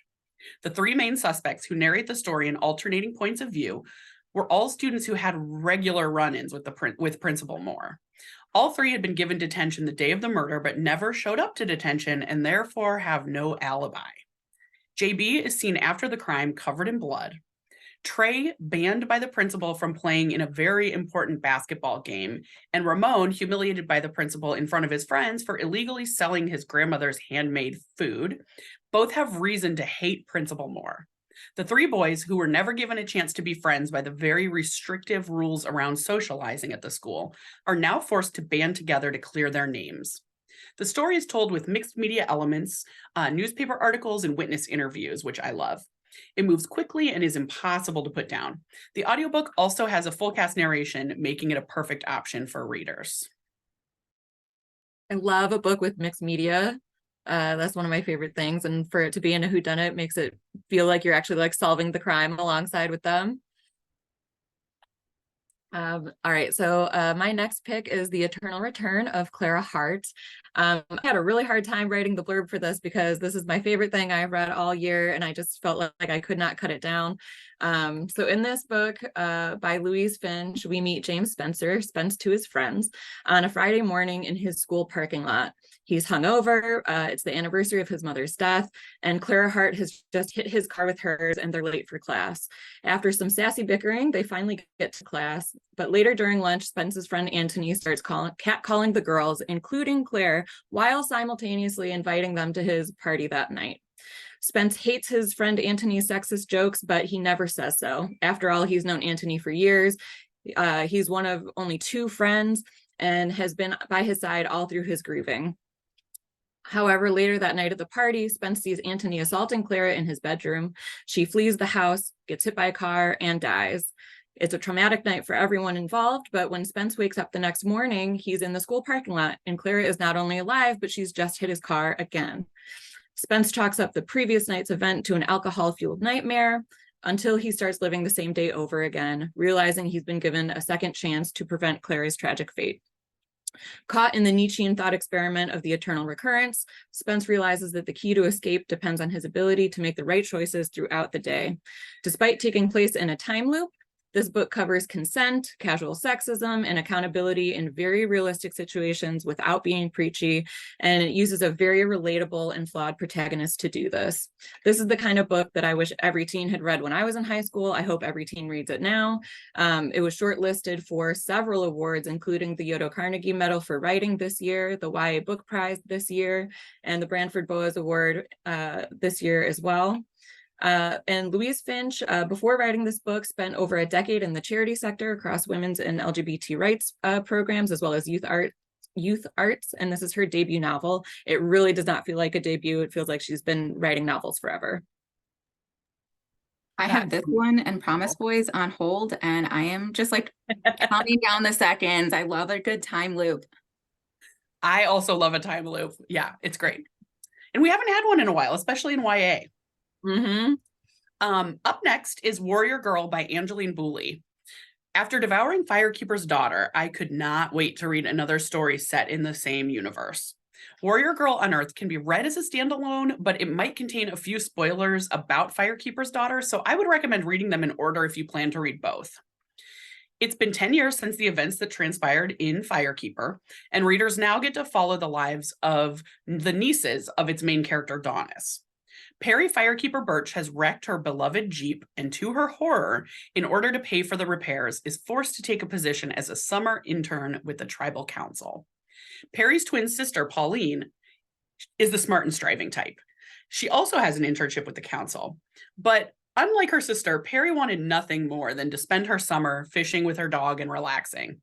The three main suspects who narrate the story in alternating points of view were all students who had regular run-ins with Principal Moore. All three had been given detention the day of the murder, but never showed up to detention and therefore have no alibi. JB is seen after the crime covered in blood. Trey banned by the principal from playing in a very important basketball game, and Ramon humiliated by the principal in front of his friends for illegally selling his grandmother's handmade food. Both have reason to hate Principal Moore. The three boys, who were never given a chance to be friends by the very restrictive rules around socializing at the school, are now forced to band together to clear their names. The story is told with mixed media elements, newspaper articles, and witness interviews, which I love. It moves quickly and is impossible to put down. The audiobook also has a full cast narration, making it a perfect option for readers. I love a book with mixed media. That's one of my favorite things. And for it to be in a whodunit makes it feel like you're actually like solving the crime alongside with them. All right, so my next pick is The Eternal Return of Clara Hart. I had a really hard time writing the blurb for this because this is my favorite thing I've read all year, and I just felt like I could not cut it down. So in this book by Louise Finch, we meet James Spencer, Spence to his friends, on a Friday morning in his school parking lot. He's hungover, it's the anniversary of his mother's death, and Clara Hart has just hit his car with hers and they're late for class. After some sassy bickering, they finally get to class, but later during lunch, Spence's friend Antony starts catcalling the girls, including Claire, while simultaneously inviting them to his party that night. Spence hates his friend Antony's sexist jokes, but he never says so. After all, he's known Antony for years. He's one of only 2 friends and has been by his side all through his grieving. However, later that night at the party, Spence sees Antony assaulting Clara in his bedroom. She flees the house, gets hit by a car, and dies. It's a traumatic night for everyone involved, but when Spence wakes up the next morning, he's in the school parking lot, and Clara is not only alive, but she's just hit his car again. Spence chalks up the previous night's event to an alcohol-fueled nightmare until he starts living the same day over again, realizing he's been given a second chance to prevent Clara's tragic fate. Caught in the Nietzschean thought experiment of the eternal recurrence, Spence realizes that the key to escape depends on his ability to make the right choices throughout the day. Despite taking place in a time loop, this book covers consent, casual sexism, and accountability in very realistic situations without being preachy, and it uses a very relatable and flawed protagonist to do this. This is the kind of book that I wish every teen had read when I was in high school. I hope every teen reads it now. It was shortlisted for several awards, including the Yodo Carnegie Medal for Writing this year, the YA Book Prize this year, and the Branford Boas Award this year as well. And Louise Finch, before writing this book, spent over a decade in the charity sector across women's and LGBT rights programs, as well as youth arts, and this is her debut novel. It really does not feel like a debut. It feels like she's been writing novels forever. I have this one and Promise Boys on hold, and I am just like counting down the seconds. I love a good time loop. I also love a time loop. Yeah, it's great. And we haven't had one in a while, especially in YA. Mm-hmm. Up next is Warrior Girl by Angeline Booley. After devouring Firekeeper's Daughter, I could not wait to read another story set in the same universe. Warrior Girl Unearthed can be read as a standalone, but it might contain a few spoilers about Firekeeper's Daughter, so I would recommend reading them in order if you plan to read both. It's been 10 years since the events that transpired in Firekeeper, and readers now get to follow the lives of the nieces of its main character, Daunis. Perry Firekeeper Birch has wrecked her beloved Jeep, and to her horror, in order to pay for the repairs, is forced to take a position as a summer intern with the tribal council. Perry's twin sister, Pauline, is the smart and striving type. She also has an internship with the council, but unlike her sister, Perry wanted nothing more than to spend her summer fishing with her dog and relaxing.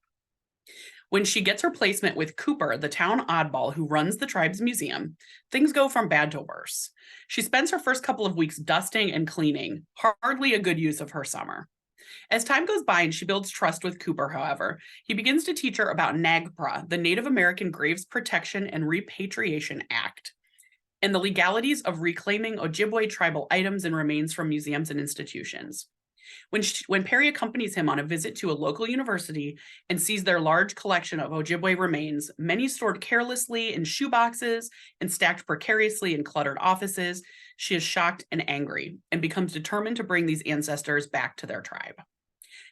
When she gets her placement with Cooper, the town oddball who runs the tribe's museum, things go from bad to worse. She spends her first couple of weeks dusting and cleaning, hardly a good use of her summer. As time goes by and she builds trust with Cooper, however, he begins to teach her about NAGPRA, the Native American Graves Protection and Repatriation Act, and the legalities of reclaiming Ojibwe tribal items and remains from museums and institutions. When Perry accompanies him on a visit to a local university and sees their large collection of Ojibwe remains, many stored carelessly in shoeboxes and stacked precariously in cluttered offices, she is shocked and angry and becomes determined to bring these ancestors back to their tribe.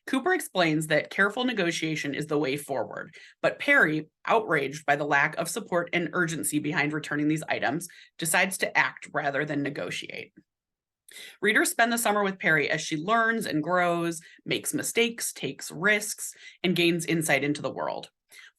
Cooper explains that careful negotiation is the way forward, but Perry, outraged by the lack of support and urgency behind returning these items, decides to act rather than negotiate. Readers spend the summer with Perry as she learns and grows, makes mistakes, takes risks, and gains insight into the world.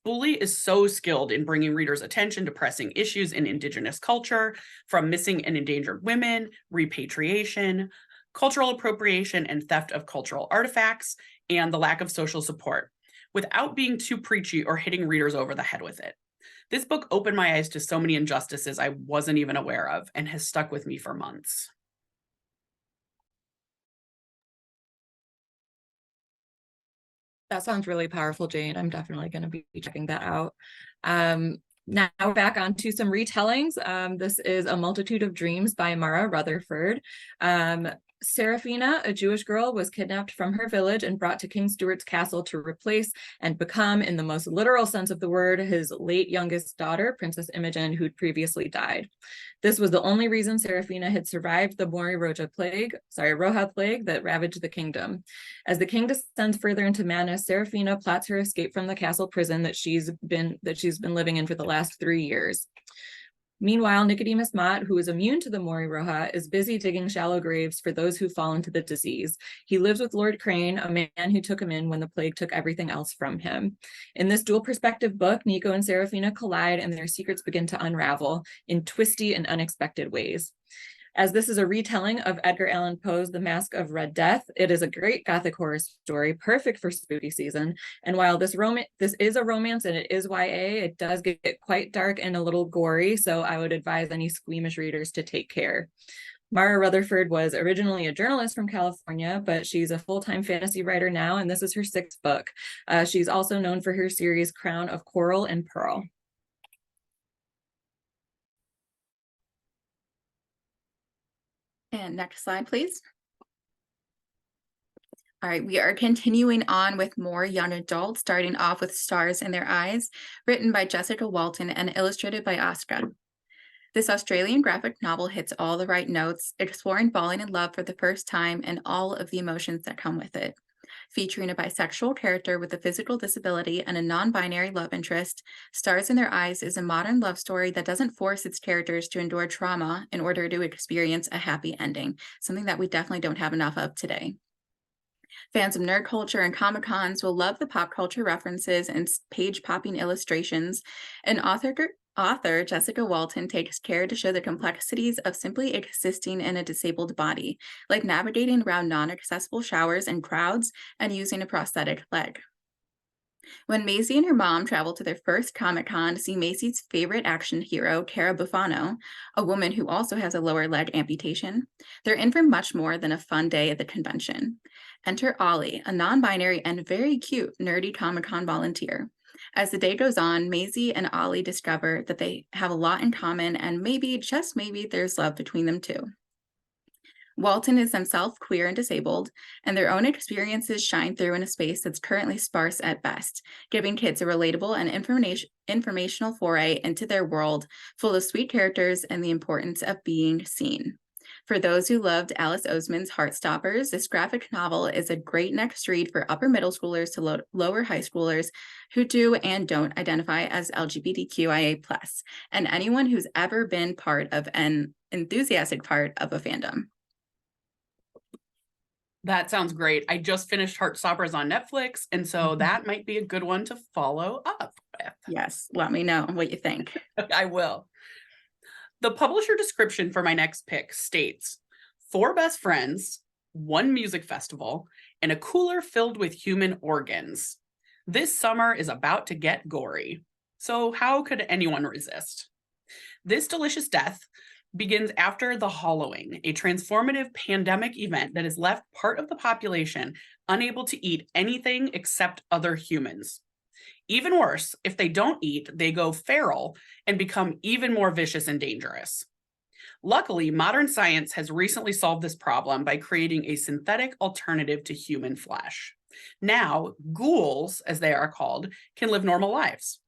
Booley is so skilled in bringing readers' attention to pressing issues in Indigenous culture, from missing and endangered women, repatriation, cultural appropriation and theft of cultural artifacts, and the lack of social support, without being too preachy or hitting readers over the head with it. This book opened my eyes to so many injustices I wasn't even aware of and has stuck with me for months. That sounds really powerful, Jane. I'm definitely going to be checking that out. Now back onto some retellings. This is A Multitude of Dreams by Mara Rutherford. Seraphina, a Jewish girl, was kidnapped from her village and brought to King Stuart's castle to replace and become, in the most literal sense of the word, his late youngest daughter, Princess Imogen, who'd previously died. This was the only reason Seraphina had survived the Roja plague that ravaged the kingdom. As the king descends further into madness, Seraphina plots her escape from the castle prison that she's been living in for the last 3 years. Meanwhile, Nicodemus Mott, who is immune to the Mori Roja, is busy digging shallow graves for those who fall into the disease. He lives with Lord Crane, a man who took him in when the plague took everything else from him. In this dual perspective book, Nico and Seraphina collide and their secrets begin to unravel in twisty and unexpected ways. As this is a retelling of Edgar Allan Poe's The Mask of Red Death, it is a great Gothic horror story, perfect for spooky season. And while this is a romance and it is YA, it does get quite dark and a little gory, so I would advise any squeamish readers to take care. Mara Rutherford was originally a journalist from California, but she's a full-time fantasy writer now, and this is her 6th book. She's also known for her series Crown of Coral and Pearl. And next slide, please. All right, we are continuing on with more young adults, starting off with Stars in Their Eyes, written by Jessica Walton and illustrated by Oscar. This Australian graphic novel hits all the right notes, exploring falling in love for the first time and all of the emotions that come with it. Featuring a bisexual character with a physical disability and a non-binary love interest, Stars in Their Eyes is a modern love story that doesn't force its characters to endure trauma in order to experience a happy ending, something that we definitely don't have enough of today. Fans of nerd culture and Comic-Cons will love the pop culture references and page-popping illustrations, and author Jessica Walton takes care to show the complexities of simply existing in a disabled body, like navigating around non-accessible showers and crowds and using a prosthetic leg. When Maisie and her mom travel to their first Comic-Con to see Maisie's favorite action hero, Cara Buffano, a woman who also has a lower leg amputation, they're in for much more than a fun day at the convention. Enter Ollie, a non-binary and very cute nerdy Comic-Con volunteer. As the day goes on, Maisie and Ollie discover that they have a lot in common, and maybe, just maybe, there's love between them too. Walton is himself queer and disabled, and their own experiences shine through in a space that's currently sparse at best, giving kids a relatable and informational foray into their world full of sweet characters and the importance of being seen. For those who loved Alice Oseman's Heartstoppers, this graphic novel is a great next read for upper middle schoolers to lower high schoolers who do and don't identify as LGBTQIA+, and anyone who's ever been part of an enthusiastic part of a fandom. That sounds great. I just finished Heartstoppers on Netflix, and so that might be a good one to follow up with. Yes, let me know what you think. I will. The publisher description for my next pick states 4 best friends, 1 music festival, and a cooler filled with human organs. This summer is about to get gory. So how could anyone resist? This delicious death begins after the Hollowing, a transformative pandemic event that has left part of the population unable to eat anything except other humans. Even worse, if they don't eat, they go feral and become even more vicious and dangerous. Luckily, modern science has recently solved this problem by creating a synthetic alternative to human flesh. Now, ghouls, as they are called, can live normal lives.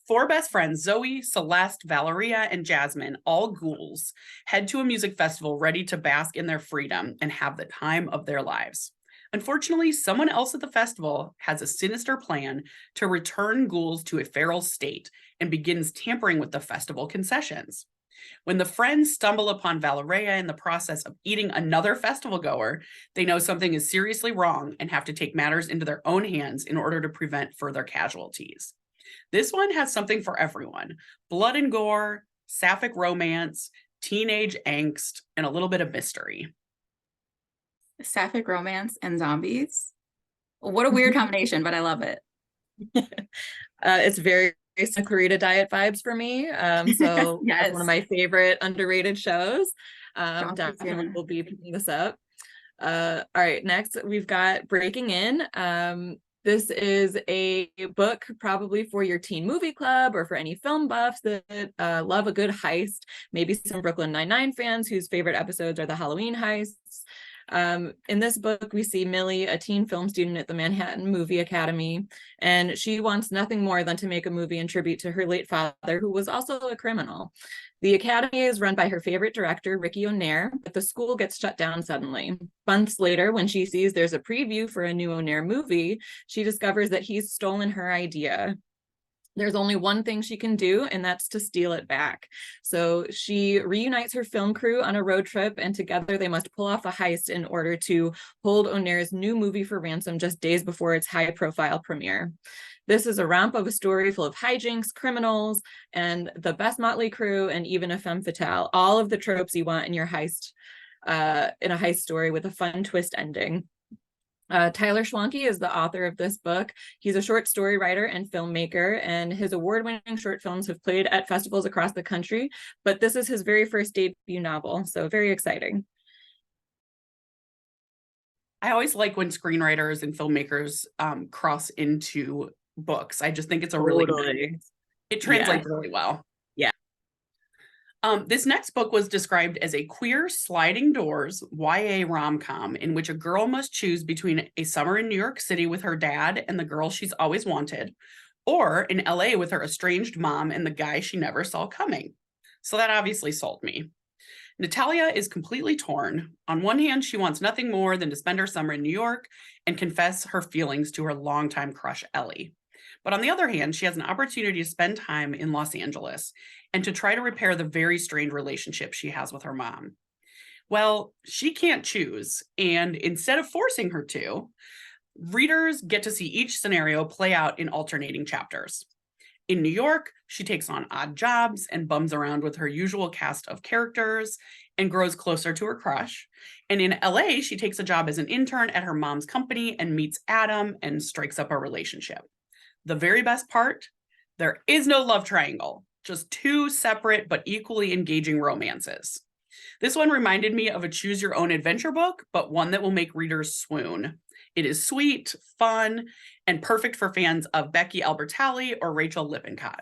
4 best friends, Zoe, Celeste, Valeria, and Jasmine, all ghouls, head to a music festival ready to bask in their freedom and have the time of their lives. Unfortunately, someone else at the festival has a sinister plan to return ghouls to a feral state and begins tampering with the festival concessions. When the friends stumble upon Valeria in the process of eating another festival goer, they know something is seriously wrong and have to take matters into their own hands in order to prevent further casualties. This one has something for everyone: blood and gore, sapphic romance, teenage angst, and a little bit of mystery. Sapphic romance and zombies. What a weird combination, but I love it. It's very Clarita Diet vibes for me. So Yes. That's one of my favorite underrated shows. Don't Definitely consider. will be picking this up. All right, next we've got Breaking In. This is a book probably for your teen movie club or for any film buffs that love a good heist, maybe some Brooklyn Nine-Nine fans whose favorite episodes are the Halloween heists. In this book, we see Millie, a teen film student at the Manhattan Movie Academy, and she wants nothing more than to make a movie in tribute to her late father, who was also a criminal. The academy is run by her favorite director, Ricky O'Neill, but the school gets shut down suddenly. Months later, when she sees there's a preview for a new O'Neill movie, she discovers that he's stolen her idea. There's only one thing she can do, and that's to steal it back. So she reunites her film crew on a road trip, and together they must pull off a heist in order to hold O'Neill's new movie for ransom just days before its high-profile premiere. This is a romp of a story full of hijinks, criminals, and the best motley crew, and even a femme fatale. All of the tropes you want in your heist, in a heist story with a fun twist ending. Tyler Schwanke is the author of this book. He's a short story writer and filmmaker, and his award-winning short films have played at festivals across the country, but this is his very first debut novel, so very exciting. I always like when screenwriters and filmmakers cross into books. I just think it's a really it translates really well. Yeah. This next book was described as a queer sliding doors YA rom-com in which a girl must choose between a summer in New York City with her dad and the girl she's always wanted, or in LA with her estranged mom and the guy she never saw coming. So that obviously sold me. Natalia is completely torn. On one hand, she wants nothing more than to spend her summer in New York and confess her feelings to her longtime crush, Ellie. But on the other hand, she has an opportunity to spend time in Los Angeles and to try to repair the very strained relationship she has with her mom. Well, she can't choose, and instead of forcing her to, readers get to see each scenario play out in alternating chapters. In New York, she takes on odd jobs and bums around with her usual cast of characters and grows closer to her crush. And in LA, she takes a job as an intern at her mom's company and meets Adam and strikes up a relationship. The very best part, there is no love triangle, just 2 separate but equally engaging romances. This one reminded me of a choose your own adventure book, but one that will make readers swoon. It is sweet, fun, and perfect for fans of Becky Albertalli or Rachel Lippincott.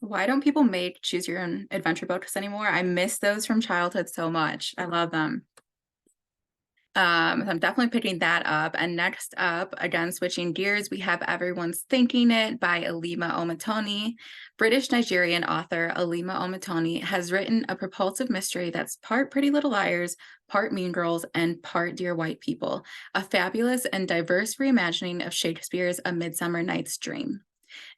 Why don't people make choose your own adventure books anymore? I miss those from childhood so much. I love them. I'm definitely picking that up. And next up, again, switching gears, we have Everyone's Thinking It by Alima Omatoni. British Nigerian author Alima Omatoni has written a propulsive mystery that's part Pretty Little Liars, part Mean Girls, and part Dear White People, a fabulous and diverse reimagining of Shakespeare's A Midsummer Night's Dream.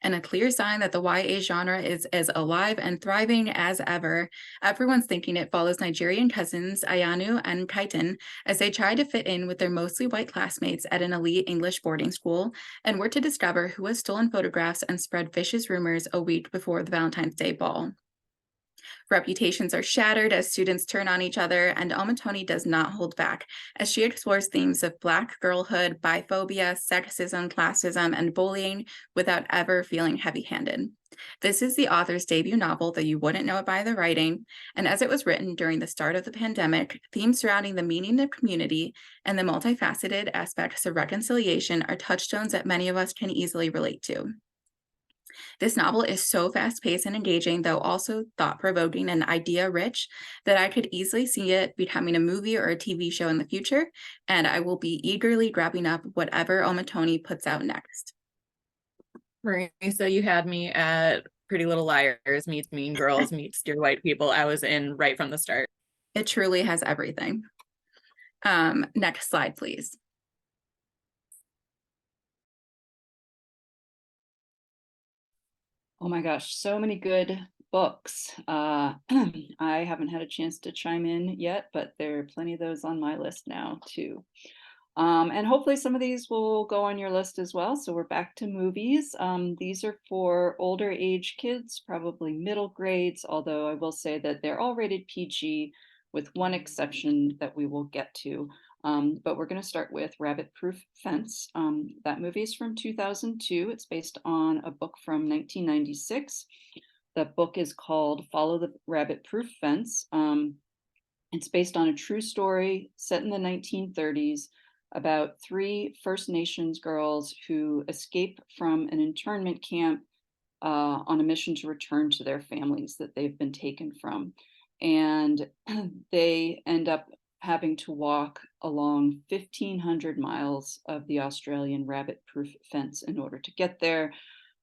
And a clear sign that the YA genre is as alive and thriving as ever. Everyone's Thinking It follows Nigerian cousins Ayanu and Kaitan as they try to fit in with their mostly white classmates at an elite English boarding school and work to discover who has stolen photographs and spread vicious rumors a week before the Valentine's Day ball. Reputations are shattered as students turn on each other, and Omatoni does not hold back as she explores themes of Black girlhood, biphobia, sexism, classism, and bullying without ever feeling heavy-handed. This is the author's debut novel, though you wouldn't know it by the writing, and as it was written during the start of the pandemic, themes surrounding the meaning of community and the multifaceted aspects of reconciliation are touchstones that many of us can easily relate to. This novel is so fast-paced and engaging, though also thought-provoking and idea-rich, that I could easily see it becoming a movie or a TV show in the future, and I will be eagerly grabbing up whatever Omatoni puts out next. Marie, so you had me at Pretty Little Liars meets Mean Girls meets Dear White People. I was in right from the start. It truly has everything. Next slide, please. Oh my gosh, so many good books. I haven't had a chance to chime in yet, but there are plenty of those on my list now too. And hopefully some of these will go on your list as well. So we're back to movies. These are for older age kids, probably middle grades, although I will say that they're all rated PG with one exception that we will get to. But we're going to start with Rabbit Proof Fence. That movie is from 2002. It's based on a book from 1996. The book is called Follow the Rabbit Proof Fence. It's based on a true story set in the 1930s about 3 First Nations girls who escape from an internment camp on a mission to return to their families that they've been taken from. And they end up having to walk along 1,500 miles of the Australian rabbit-proof fence in order to get there.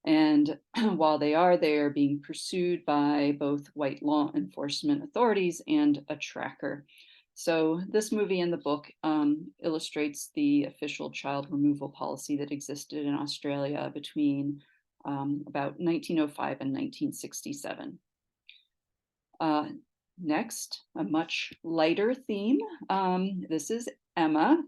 And while they are there, being pursued by both white law enforcement authorities and a tracker. So this movie and the book illustrates the official child removal policy that existed in Australia between about 1905 and 1967. Next, a much lighter theme. This is Emma,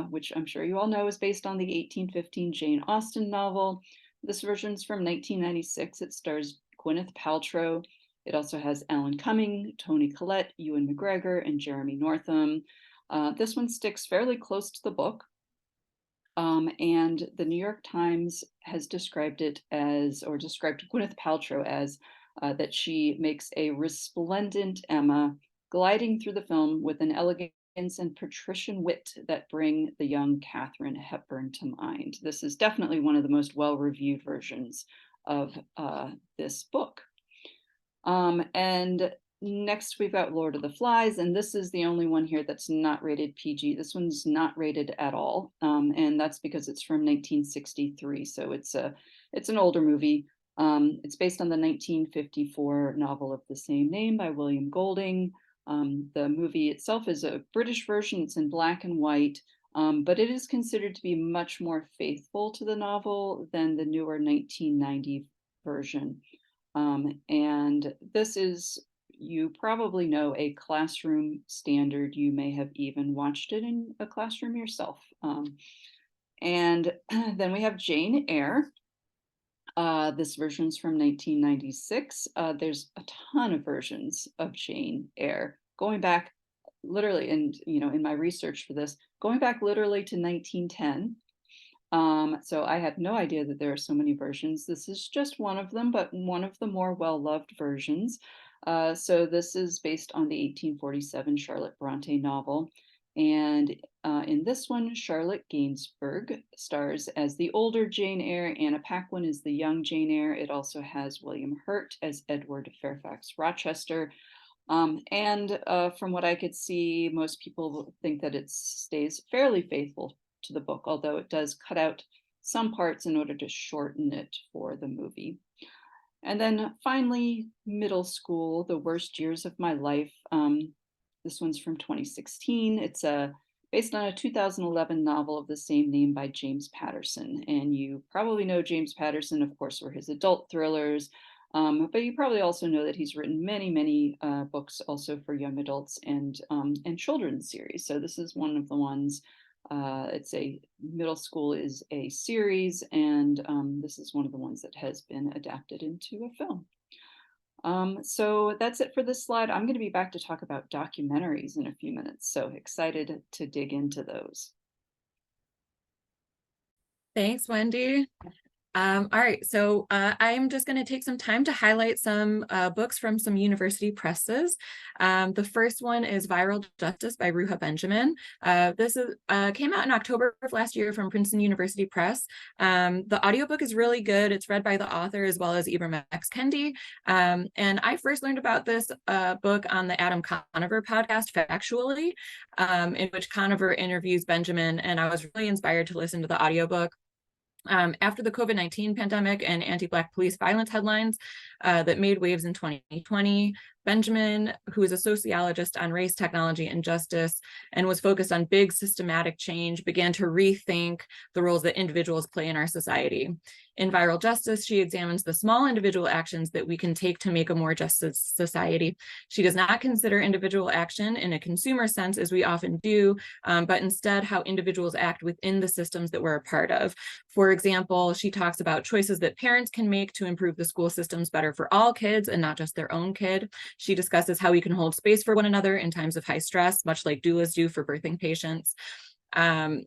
which I'm sure you all know is based on the 1815 Jane Austen novel. This version's from 1996. It stars Gwyneth Paltrow. It also has Alan Cumming, Toni Collette, Ewan McGregor, and Jeremy Northam. This one sticks fairly close to the book. And the New York Times has described it as, or described Gwyneth Paltrow as, that she makes a resplendent Emma gliding through the film with an elegance and patrician wit that bring the young Katharine Hepburn to mind. This is definitely one of the most well-reviewed versions of this book. And next we've got Lord of the Flies, and this is the only one here that's not rated PG. This one's not rated at all, and that's because it's from 1963, so it's an older movie. It's based on the 1954 novel of the same name by William Golding. The movie itself is a British version. It's in black and white, but it is considered to be much more faithful to the novel than the newer 1990 version. And this is, you probably know, a classroom standard. You may have even watched it in a classroom yourself. And then we have Jane Eyre. This version's from 1996. There's a ton of versions of Jane Eyre going back literally, and in my research for this, going back literally to 1910. So I had no idea that there are so many versions. This is just one of them, but one of the more well-loved versions. So this is based on the 1847 Charlotte Bronte novel. And In this one, Charlotte Gainsbourg stars as the older Jane Eyre. Anna Paquin is the young Jane Eyre. It also has William Hurt as Edward Fairfax Rochester. And from what I could see, most people think that it stays fairly faithful to the book, although it does cut out some parts in order to shorten it for the movie. And then finally, Middle School, The Worst Years of My Life. This one's from 2016. It's based on a 2011 novel of the same name by James Patterson. And you probably know James Patterson, of course, for his adult thrillers. But you probably also know that he's written many books also for young adults and children's series. So this is one of the ones. It's a Middle School is a series, and this is one of the ones that has been adapted into a film. So that's it for this slide. I'm going to be back to talk about documentaries in a few minutes. So excited to dig into those. Thanks, Wendy. All right, so I'm just going to take some time to highlight some books from some university presses. The first one is Viral Justice by Ruha Benjamin. This came out in October of last year from Princeton University Press. The audiobook is really good. It's read by the author as well as Ibram X. Kendi. And I first learned about this book on the Adam Conover podcast, Factually, in which Conover interviews Benjamin, and I was really inspired to listen to the audiobook. After the COVID-19 pandemic and anti-Black police violence headlines that made waves in 2020, Benjamin, who is a sociologist on race, technology, and justice, and was focused on big systematic change, began to rethink the roles that individuals play in our society. In Viral Justice, she examines the small individual actions that we can take to make a more just society. She does not consider individual action in a consumer sense, as we often do, but instead how individuals act within the systems that we're a part of. For example, she talks about choices that parents can make to improve the school systems better for all kids and not just their own kid. She discusses how we can hold space for one another in times of high stress, much like doulas do for birthing patients. Her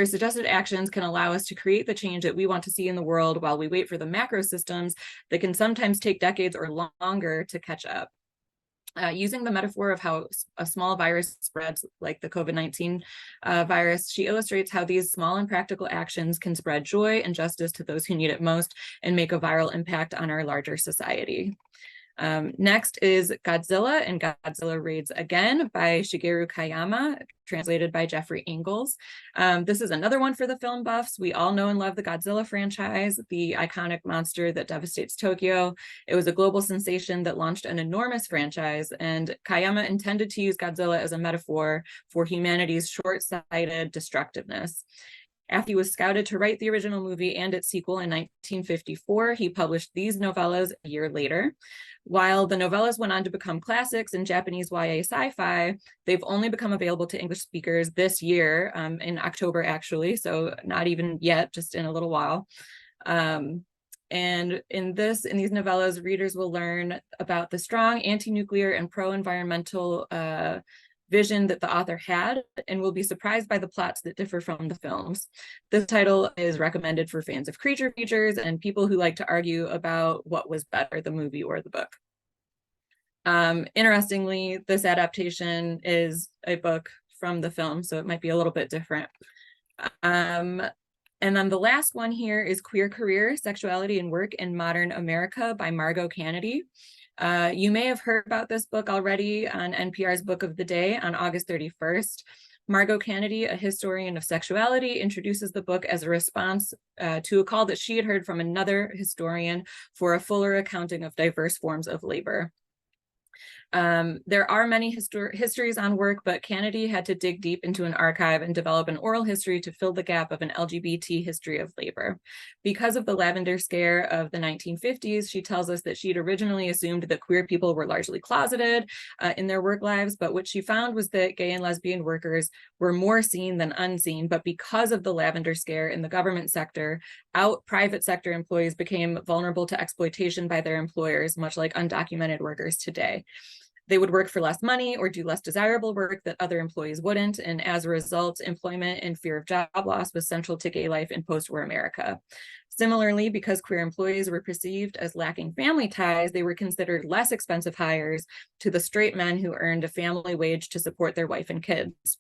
suggested actions can allow us to create the change that we want to see in the world while we wait for the macro systems that can sometimes take decades or longer to catch up. Using the metaphor of how a small virus spreads, like the COVID-19 virus, she illustrates how these small and practical actions can spread joy and justice to those who need it most and make a viral impact on our larger society. Next is Godzilla and Godzilla Raids Again by Shigeru Kayama, translated by Jeffrey Ingalls. This is another one for the film buffs. We all know and love the Godzilla franchise, the iconic monster that devastates Tokyo. It was a global sensation that launched an enormous franchise, and Kayama intended to use Godzilla as a metaphor for humanity's short-sighted destructiveness. After he was scouted to write the original movie and its sequel in 1954, he published these novellas a year later. While the novellas went on to become classics in Japanese YA sci-fi, they've only become available to English speakers this year, in October actually, so not even yet, just in a little while. And in these novellas, readers will learn about the strong anti-nuclear and pro-environmental vision that the author had, and will be surprised by the plots that differ from the films. This title is recommended for fans of creature features and people who like to argue about what was better, the movie or the book. Interestingly, this adaptation is a book from the film, so it might be a little bit different. And then the last one here is Queer Career, Sexuality and Work in Modern America by Margot Kennedy. You may have heard about this book already on NPR's Book of the Day on August 31st. Margot Kennedy, a historian of sexuality, introduces the book as a response to a call that she had heard from another historian for a fuller accounting of diverse forms of labor. There are many histories on work, but Kennedy had to dig deep into an archive and develop an oral history to fill the gap of an LGBT history of labor. Because of the lavender scare of the 1950s, she tells us that she'd originally assumed that queer people were largely closeted in their work lives, but what she found was that gay and lesbian workers were more seen than unseen, but because of the lavender scare in the government sector, private sector employees became vulnerable to exploitation by their employers, much like undocumented workers today. They would work for less money or do less desirable work that other employees wouldn't. And as a result, employment and fear of job loss was central to gay life in post-war America. Similarly, because queer employees were perceived as lacking family ties, they were considered less expensive hires to the straight men who earned a family wage to support their wife and kids.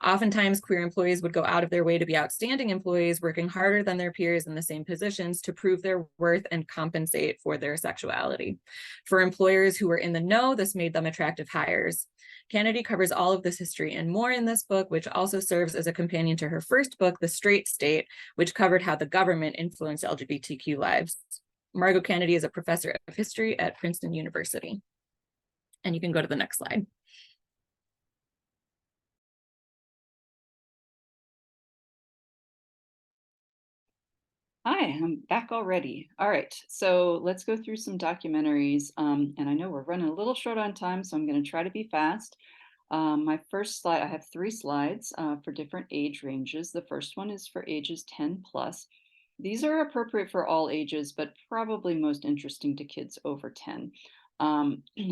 Oftentimes, queer employees would go out of their way to be outstanding employees, working harder than their peers in the same positions to prove their worth and compensate for their sexuality. For employers who were in the know, this made them attractive hires. Kennedy covers all of this history and more in this book, which also serves as a companion to her first book, The Straight State, which covered how the government influenced LGBTQ lives. Margot Kennedy is a professor of history at Princeton University. And you can go to the next slide. Hi, I'm back already. All right, so let's go through some documentaries. And I know we're running a little short on time, so I'm going to try to be fast. My first slide, I have 3 slides for different age ranges. The first one is for ages 10 plus. These are appropriate for all ages, but probably most interesting to kids over 10.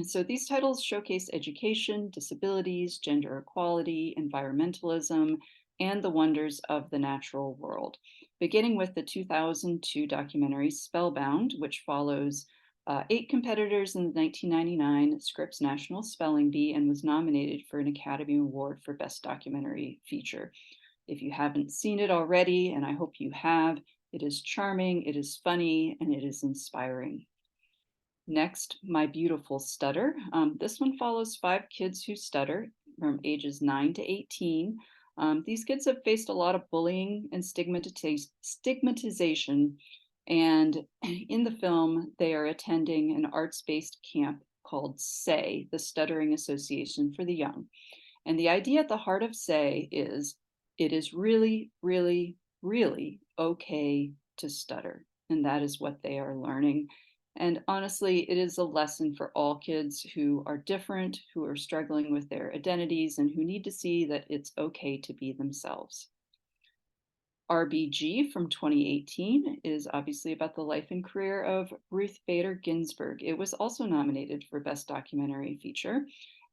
So these titles showcase education, disabilities, gender equality, environmentalism, and the wonders of the natural world. Beginning with the 2002 documentary Spellbound, which follows 8 competitors in the 1999 Scripps National Spelling Bee and was nominated for an Academy Award for Best Documentary Feature. If you haven't seen it already, and I hope you have, it is charming, it is funny, and it is inspiring. Next, My Beautiful Stutter. This one follows 5 kids who stutter from ages 9 to 18. These kids have faced a lot of bullying and stigmatization, and in the film, they are attending an arts-based camp called SAY, the Stuttering Association for the Young. And the idea at the heart of SAY is it is really, really, really okay to stutter, and that is what they are learning. And honestly, it is a lesson for all kids who are different, who are struggling with their identities, and who need to see that it's okay to be themselves. RBG from 2018 is obviously about the life and career of Ruth Bader Ginsburg. It was also nominated for Best Documentary Feature,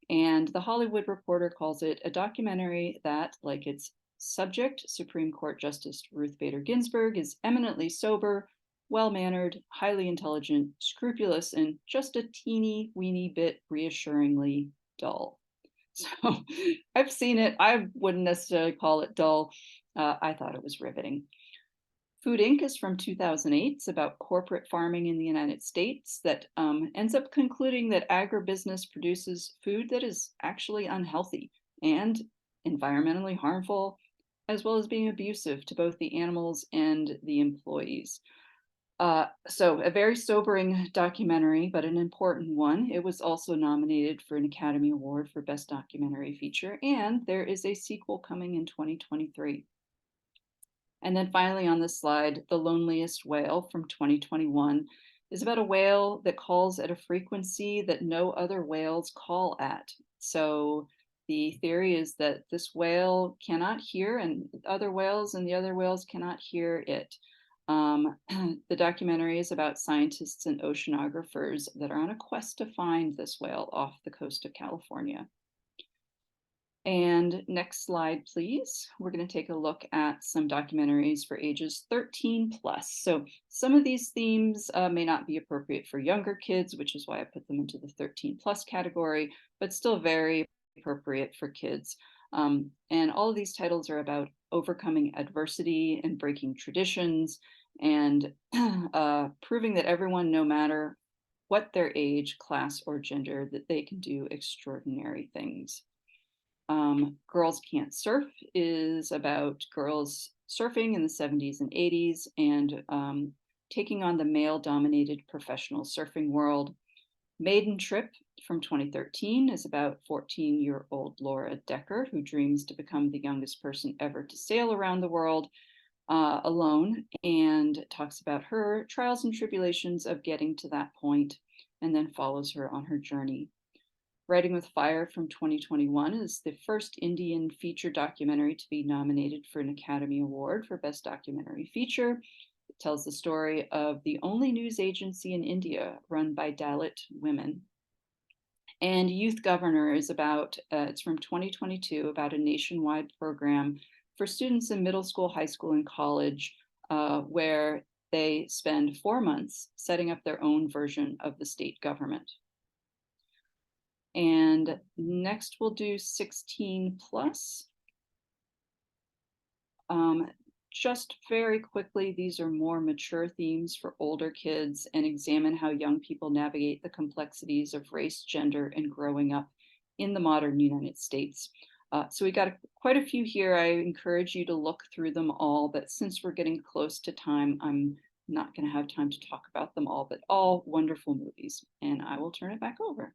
and The Hollywood Reporter calls it a documentary that, like its subject, Supreme Court Justice Ruth Bader Ginsburg, is eminently sober, well-mannered, highly intelligent, scrupulous, and just a teeny weeny bit reassuringly dull. So I've seen it. I wouldn't necessarily call it dull. I thought it was riveting. Food Inc. is from 2008. It's about corporate farming in the United States that ends up concluding that agribusiness produces food that is actually unhealthy and environmentally harmful, as well as being abusive to both the animals and the employees. So a very sobering documentary, but an important one. It was also nominated for an Academy Award for Best Documentary Feature, and there is a sequel coming in 2023. And then finally on this slide, The Loneliest Whale from 2021 is about a whale that calls at a frequency that no other whales call at. So the theory is that this whale cannot hear, and other whales and the other whales cannot hear it. The documentary is about scientists and oceanographers that are on a quest to find this whale off the coast of California. And next slide, please. We're going to take a look at some documentaries for ages 13 plus. So some of these themes may not be appropriate for younger kids, which is why I put them into the 13 plus category, but still very appropriate for kids. And all of these titles are about overcoming adversity and breaking traditions, and proving that everyone, no matter what their age, class, or gender, that they can do extraordinary things. Girls Can't Surf is about girls surfing in the 70s and 80s and taking on the male-dominated professional surfing world. Maiden Trip from 2013 is about 14-year-old Laura Decker, who dreams to become the youngest person ever to sail around the world alone, and talks about her trials and tribulations of getting to that point, and then follows her on her journey. Writing with Fire from 2021 is the first Indian feature documentary to be nominated for an Academy Award for Best Documentary Feature. It tells the story of the only news agency in India run by Dalit women. And Youth Governor is about, it's from 2022, about a nationwide program for students in middle school, high school, and college, where they spend 4 months setting up their own version of the state government. And next we'll do 16 plus. Just very quickly, these are more mature themes for older kids and examine how young people navigate the complexities of race, gender, and growing up in the modern United States. So we got quite a few here. I encourage you to look through them all, but since we're getting close to time, I'm not going to have time to talk about them all, but all wonderful movies. And I will turn it back over.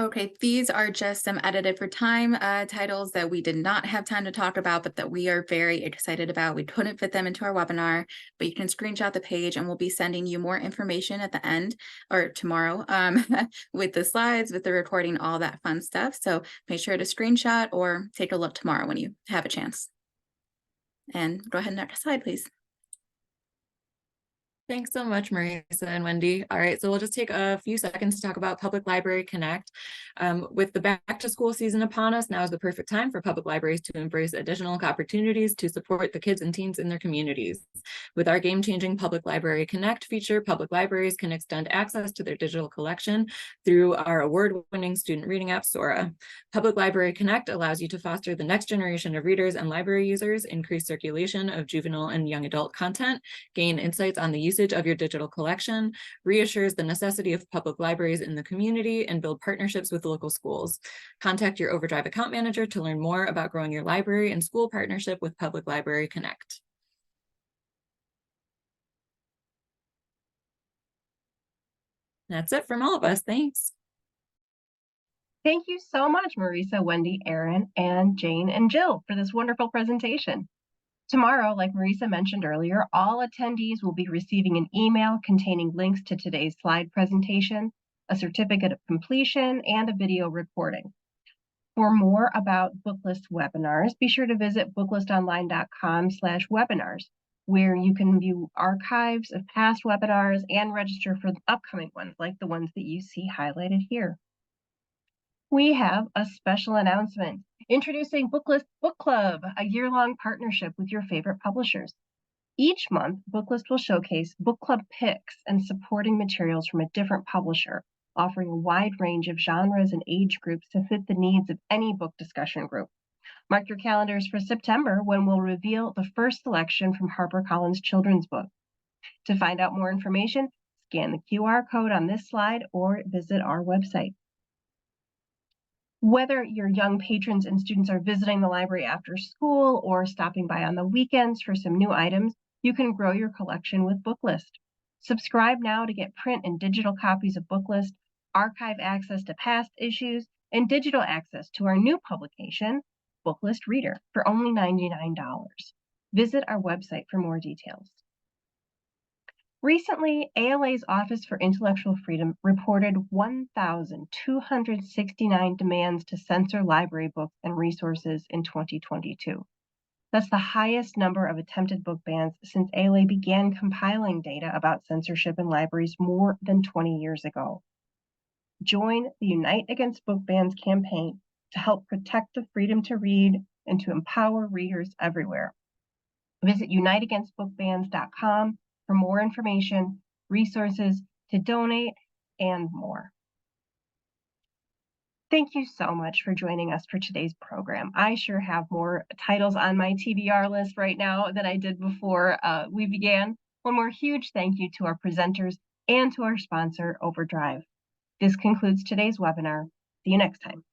Okay, these are just some edited for time titles that we did not have time to talk about, but that we are very excited about. We couldn't fit them into our webinar, but you can screenshot the page and we'll be sending you more information at the end or tomorrow with the slides, with the recording, all that fun stuff. So make sure to screenshot or take a look tomorrow when you have a chance. And go ahead and next slide, please. Thanks so much, Marisa and Wendy. All right, so we'll just take a few seconds to talk about Public Library Connect. With the back to school season upon us, now is the perfect time for public libraries to embrace additional opportunities to support the kids and teens in their communities. With our game-changing Public Library Connect feature, public libraries can extend access to their digital collection through our award-winning student reading app, Sora. Public Library Connect allows you to foster the next generation of readers and library users, increase circulation of juvenile and young adult content, gain insights on the usage of your digital collection, reassures the necessity of public libraries in the community, and build partnerships with local schools. Contact your OverDrive account manager to learn more about growing your library and school partnership with Public Library Connect. That's it from all of us. Thanks. Thank you so much, Marisa, Wendy, Erin, and Jane and Jill for this wonderful presentation. Tomorrow, like Marisa mentioned earlier, all attendees will be receiving an email containing links to today's slide presentation, a certificate of completion, and a video recording. For more about Booklist webinars, be sure to visit booklistonline.com/webinars, where you can view archives of past webinars and register for the upcoming ones, like the ones that you see highlighted here. We have a special announcement. Introducing Booklist Book Club, a year-long partnership with your favorite publishers. Each month, Booklist will showcase book club picks and supporting materials from a different publisher, offering a wide range of genres and age groups to fit the needs of any book discussion group. Mark your calendars for September, when we'll reveal the first selection from HarperCollins children's book. To find out more information, scan the QR code on this slide or visit our website. Whether your young patrons and students are visiting the library after school or stopping by on the weekends for some new items, you can grow your collection with Booklist. Subscribe now to get print and digital copies of Booklist, archive access to past issues, and digital access to our new publication, Booklist Reader, for only $99. Visit our website for more details. Recently, ALA's Office for Intellectual Freedom reported 1,269 demands to censor library books and resources in 2022. That's the highest number of attempted book bans since ALA began compiling data about censorship in libraries more than 20 years ago. Join the Unite Against Book Bans campaign to help protect the freedom to read and to empower readers everywhere. Visit uniteagainstbookbans.com for more information, resources, to donate, and more. Thank you so much for joining us for today's program. I sure have more titles on my TBR list right now than I did before we began. One more huge thank you to our presenters and to our sponsor, OverDrive. This concludes today's webinar. See you next time.